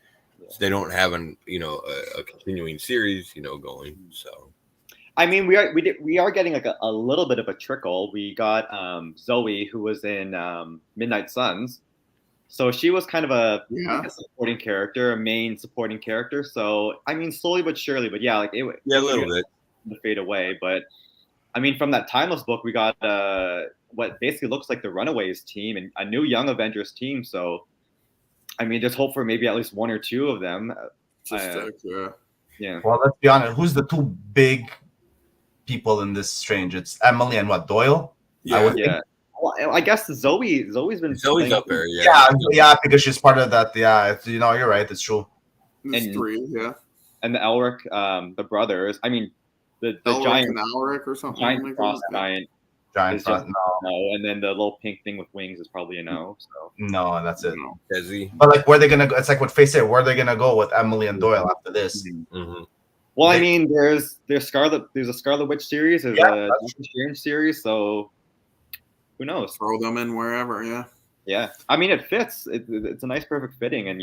So they don't have a continuing series, you know, going. So,
I mean, we are getting like a little bit of a trickle. We got Zoe, who was in Midnight Suns, so she was kind of a supporting character, a main supporting character. So I mean, slowly but surely, but yeah, like a little bit to fade away. But I mean, from that Timeless book, we got what basically looks like the Runaways team and a new Young Avengers team. So, I mean, just hope for maybe at least one or two of them. Yeah.
Well, let's be honest. Who's the two big people in this Strange? It's Emily and what, Doyle?
Yeah.
Well, I guess Zoe's been playing
up there. Yeah.
Yeah, because she's part of that. Yeah, you're right. It's true.
There's
And-
3, yeah.
and the Elric, the brothers. I mean, the
Elric
giant,
and Alric or something
giant
like
frost
that.
giant
Giant
is just
front.
no, and then the little pink thing with wings is probably a no. So
No, that's it.
No.
Desi.
But like, where are they gonna go? It's like what Face said. Where are they gonna go with Emily and Doyle after this?
Mm-hmm.
well, I mean, there's a Scarlet Witch series, there's a Doctor Strange series, so who knows?
Throw them in wherever, yeah.
Yeah, I mean, it fits. It's a nice, perfect fitting, and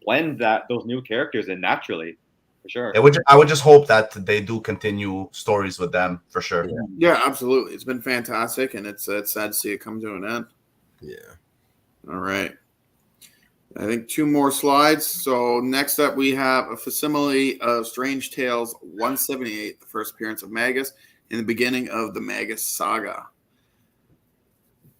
blend those new characters in naturally, for sure.
I would just hope that they do continue stories with them for sure.
Yeah, absolutely. It's been fantastic, and it's sad to see it come to an end.
Yeah.
All right. I think 2 more slides. So next up, we have a facsimile of Strange Tales 178, the first appearance of Magus, in the beginning of the Magus saga.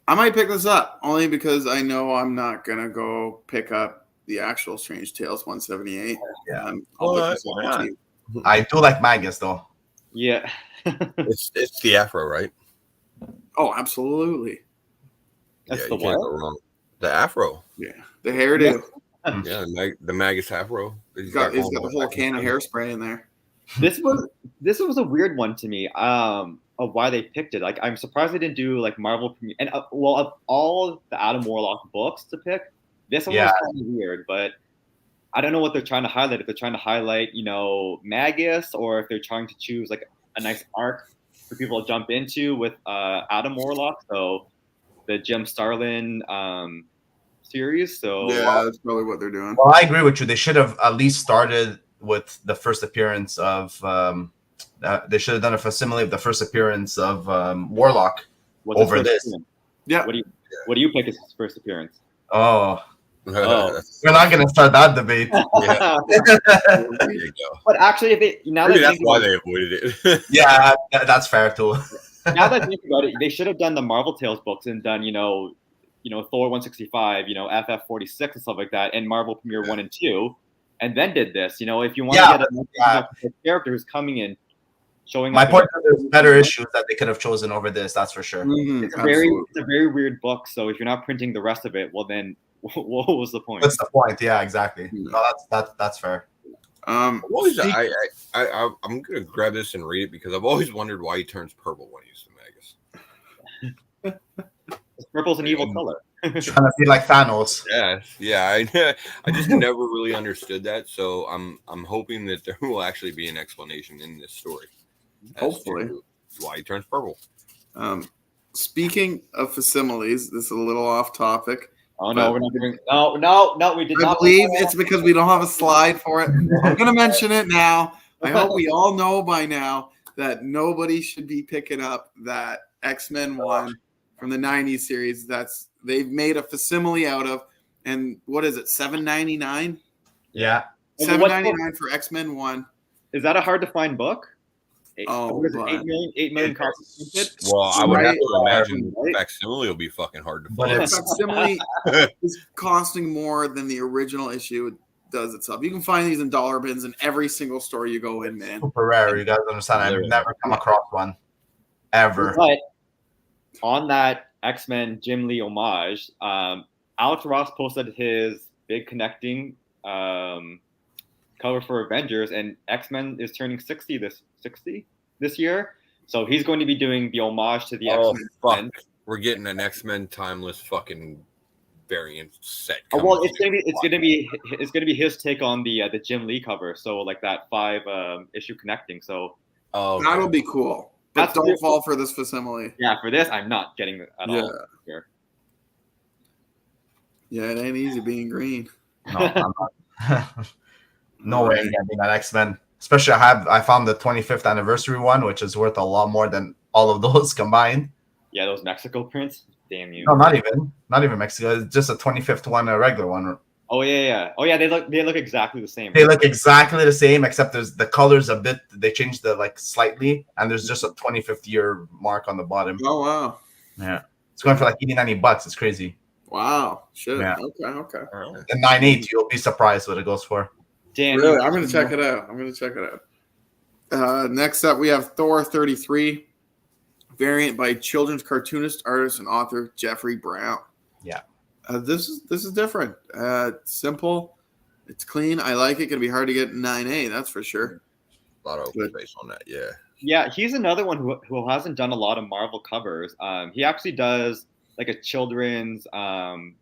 I might pick this up, only because I know I'm not going to go pick up the actual Strange Tales 178.
Yeah.
I'll
Well,
pick this up
why not?
too.
I do like Magus though.
Yeah.
It's the afro, right?
Oh, absolutely.
That's
yeah,
the
you can't
what?
go wrong. The afro.
Yeah. The hairdo.
Yeah, the Magus afro.
He's got the whole can of hairspray in there.
This was a weird one to me. Of why they picked it. Like, I'm surprised they didn't do like Marvel premiere. And of all the Adam Warlock books to pick, this one was kind of weird. But I don't know what they're trying to highlight. If they're trying to highlight, Magus, or if they're trying to choose like a nice arc for people to jump into with Adam Warlock. So the Jim Starlin series. So
Yeah, that's probably what they're doing.
Well, I agree with you. They should have at least started with the first appearance of. They should have done a facsimile of the first appearance of Warlock
what's his
over
first
this.
appearance?
Yeah.
What do you pick as his first appearance?
Oh,
Oh.
we're not going to start that debate.
Yeah. There you go.
But actually,
Maybe that's why they avoided it.
Yeah, that's fair too.
now that I think about it, they should have done the Marvel Tales books and done, Thor 165, FF 46 and stuff like that, and Marvel Premiere 1 and 2, and then did this. If you want to get a character who's coming in, showing.
My point is, there's better issues that they could have chosen over this. That's for sure.
Mm-hmm,
it's a very weird book. So if you're not printing the rest of it, well then, what was the point?
What's the point? Yeah, exactly. No, that's fair.
I'm gonna grab this and read it because I've always wondered why he turns purple when he's the Magus.
Purple's an evil color.
Trying to be like Thanos.
Yeah. I just never really understood that. So I'm hoping that there will actually be an explanation in this story.
Hopefully,
why he turns purple.
Speaking of facsimiles, this is a little off topic.
Oh no, we're not doing. No, we did
I
not.
believe it's because we don't have a slide for it. I'm going to mention it now. I hope we all know by now that nobody should be picking up that X-Men 1 from the 90s series. They've made a facsimile out of, and what is it, $7.99?
Yeah.
$7.99 for X-Men 1.
Is that a hard to find book? 8
but-
million copies printed?
Well, I would have to
Right.
imagine facsimile will be fucking hard to
But
find.
it's-
Facsimile is costing more than the original issue does itself. You can find these in dollar bins in every single store you go in, man.
Super rare. You guys understand? I've never come across one ever.
But on that X-Men Jim Lee homage, Alex Ross posted his big connecting cover for Avengers, and X-Men is turning 60 this year. So he's going to be doing the homage to the X-Men.
Fuck. We're getting an X-Men timeless fucking variant set.
Well, it's gonna be his take on the Jim Lee cover. So like that 5 issue connecting. So
That'll be cool. But
That's
don't
beautiful.
fall for this facsimile.
yeah, for this I'm not getting it at all. Here.
Yeah, it ain't easy being green.
No, I'm not. No way I'm getting that X-Men. Especially I found the 25th anniversary one, which is worth a lot more than all of those combined.
Yeah, those Mexico prints. Damn you.
No, not even Mexico. It's just a 25th one, a regular one.
Oh yeah. They look exactly the same.
They look exactly the same, except there's the colors a bit. They changed the slightly, and there's just a 25th year mark on the bottom.
Oh wow.
Yeah, it's going for like $80-90. It's crazy.
Wow. Shit.
Yeah.
Okay.
And 9.8, you'll be surprised what it goes for.
Damn
Really?
you.
I'm gonna check it out. Next up we have Thor 33 variant by children's cartoonist, artist, and author Jeffrey Brown.
Yeah.
This is different. It's simple. It's clean. I like it. Going to be hard to get 9A, that's for sure.
A lot of open space on that, yeah.
Yeah, he's another one who hasn't done a lot of Marvel covers. He actually does like a children's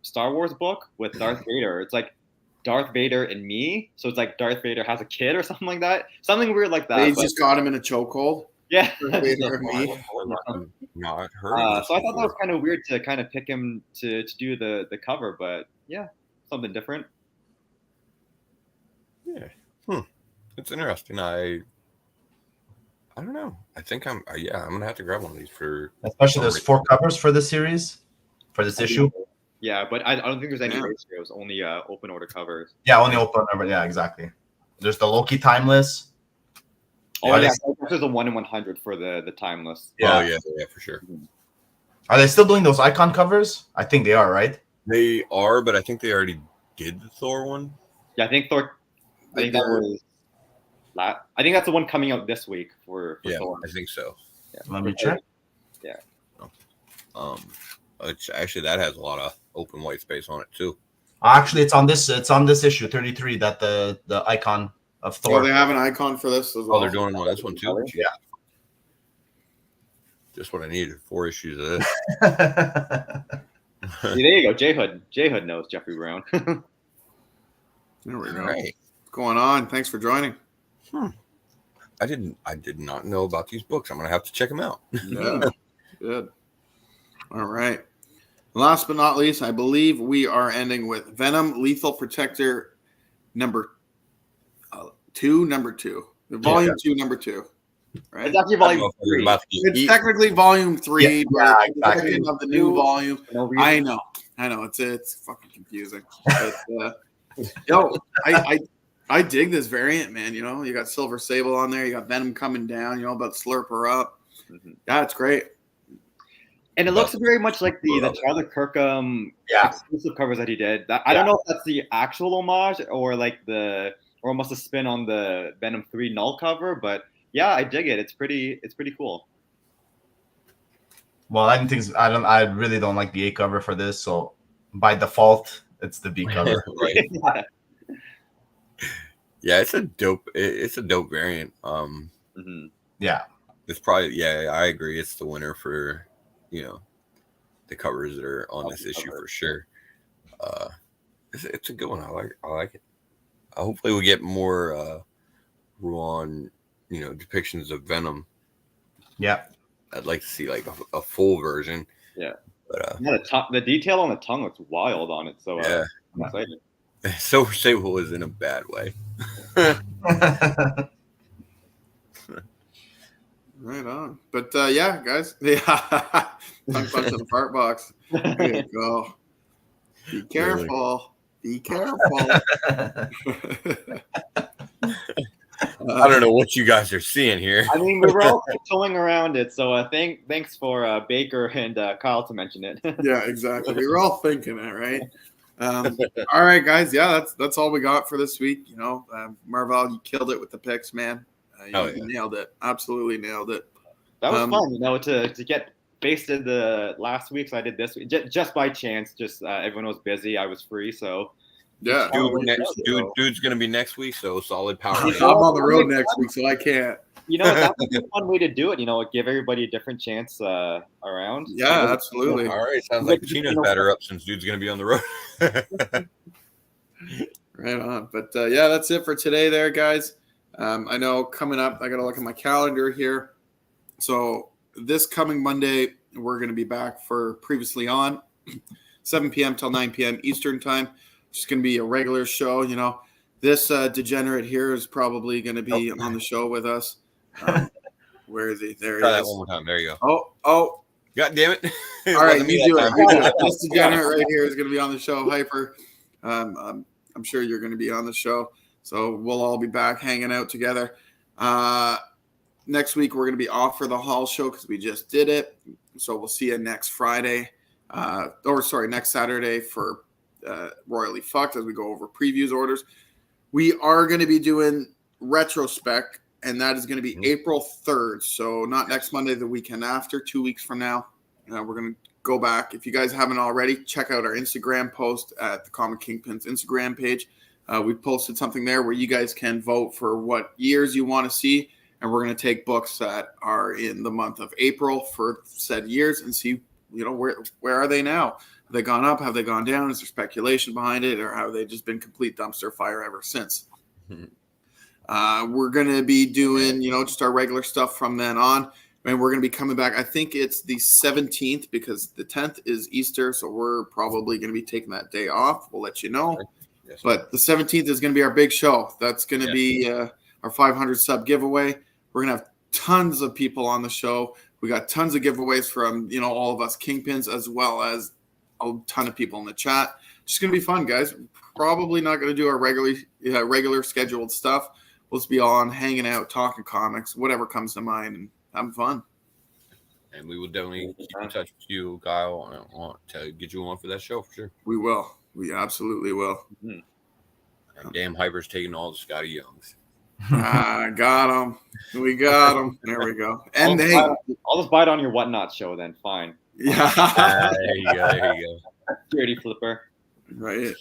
Star Wars book with Darth Vader. It's like Darth Vader and me. So it's like Darth Vader has a kid or something like that. Something weird like that.
They just got him in a chokehold.
Yeah.
Darth Vader and me.
Not heard.
So I thought that was kind of weird to kind of pick him to do the cover, but yeah, something different.
Yeah. It's interesting. I don't know. I think I'm gonna have to grab one of these for.
Especially there's 4 covers for this series, for this issue.
Yeah, but I don't think there's any ratios. Only open order covers.
Yeah, only open number. Yeah, exactly. There's the Loki Timeless.
Oh yeah, there's a 1 in 100 for the timeless.
Yeah. Oh yeah, for sure.
Are they still doing those icon covers? I think they are, right?
They are, but I think they already did the Thor one.
Yeah, I think Thor. I think that was. I think that's the one coming out this week for Thor.
I think so.
Yeah.
Let me check.
Yeah.
Actually, that has a lot of open white space on it too.
Actually, it's on this issue 33 that the icon of Thor.
Oh, they have an icon for this as well.
Oh, they're doing one this one too.
Yeah.
Just what I needed. 4 issues of this.
See, there you go. J Hood knows Jeffrey Brown.
There we go.
Right.
What's going on? Thanks for joining.
I did not know about these books. I'm gonna have to check them out.
Yeah. Good. All right. Last but not least, I believe we are ending with Venom Lethal Protector number 2, number 2. Volume 2, number 2. Right?
It's actually volume 3.
It's technically volume 3,
yeah,
but
exactly.
it's of the new volume.
No
I know. It's fucking confusing. But, I dig this variant, man. You know, you got Silver Sable on there. You got Venom coming down. You know, about to slurp her up.
Mm-hmm.
Yeah, it's great.
And it looks very much like the Charlie Kirkham exclusive covers that he did. I don't know if that's the actual homage or like or almost a spin on the Venom 3 Null cover, but yeah, I dig it. It's pretty cool.
Well, I really don't like the A cover for this, so by default, it's the B cover.
Right. Yeah, it's a dope variant.
Yeah.
It's probably I agree. It's the winner for the covers that are on this issue for sure. It's a good one. I like it. Hopefully we get more Ruan, depictions of Venom.
Yeah.
I'd like to see like a full version.
Yeah.
But
the detail on the tongue looks wild on it. So I'm excited.
Silver Sable is in a bad way.
Right on. But yeah, guys. Yeah. Tongue punch in the fart box. There you go. Be careful. Be careful.
I don't know what you guys are seeing here.
I mean, we were all tiptoeing around it, so thanks for Baker and Kyle to mention it.
Yeah, exactly. We were all thinking it, right? All right, guys. Yeah, that's all we got for this week. Marvel, you killed it with the picks, man. You nailed it. Absolutely nailed it.
That was fun, to get basted the last week. So I did this week just by chance. Just everyone was busy. I was free, so.
Yeah,
dude's gonna be next week, so solid power.
I'm on the road next week, so I can't.
That would be a fun way to do it. Give everybody a different chance around.
Yeah, absolutely.
All right, sounds like Chino's batter up since dude's gonna be on the road.
Right on. But yeah, that's it for today, there, guys. I know coming up, I gotta look at my calendar here. So this coming Monday, we're gonna be back for Previously On, 7 p.m. till 9 p.m. Eastern time. It's going to be a regular show. This degenerate here is probably going to be on the show with us. Where is he? There
Try
he
that
is.
one more time. There you go.
Oh.
God damn it.
All right, you do it. This degenerate right here is going to be on the show. Hyper. I'm sure you're going to be on the show. So we'll all be back hanging out together. Next week, we're going to be off for the Hall show because we just did it. So we'll see you next Friday. Next Saturday for Royally Fucked as we go over previews orders. We are going to be doing retrospect and that is going to be April 3rd. So not next Monday, the weekend after, 2 weeks from now. We're going to go back. If you guys haven't already, check out our Instagram post at the Comic Kingpin's Instagram page. We posted something there where you guys can vote for what years you want to see, and we're going to take books that are in the month of April for said years and see, where are they now? Have they gone up? Have they gone down? Is there speculation behind it, or have they just been complete dumpster fire ever since? We're going to be doing, just our regular stuff from then on. And we're going to be coming back. I think it's the 17th because the 10th is Easter. So we're probably going to be taking that day off. We'll let you know. Yes. But the 17th is going to be our big show. That's going to be our 500 sub giveaway. We're going to have tons of people on the show. We got tons of giveaways from, all of us Kingpins, as well as a ton of people in the chat. Just going to be fun, guys. Probably not going to do our regular scheduled stuff. We'll just be on hanging out, talking comics, whatever comes to mind, and having fun.
And we will definitely keep in touch with you, Kyle. I want to get you on for that show for sure.
We will. We absolutely will.
And damn Hyper's taking all the Scotty Youngs.
Got him. We got him. There we go. And
I'll just buy it on your Whatnot show then. Fine.
Yeah.
There you go.
Dirty flipper.
Right.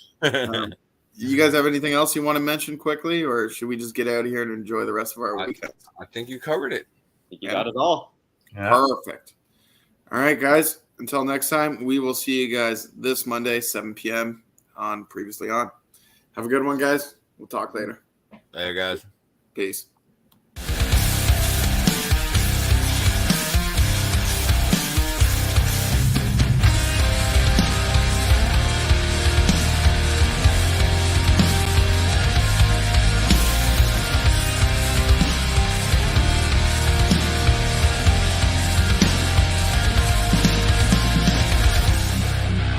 You guys have anything else you want to mention quickly, or should we just get out of here and enjoy the rest of our weekend?
I think you covered it.
You got it all.
Yeah. Perfect. All right, guys. Until next time, we will see you guys this Monday, 7 p.m. on Previously On. Have a good one, guys. We'll talk later.
Later, guys.
Peace.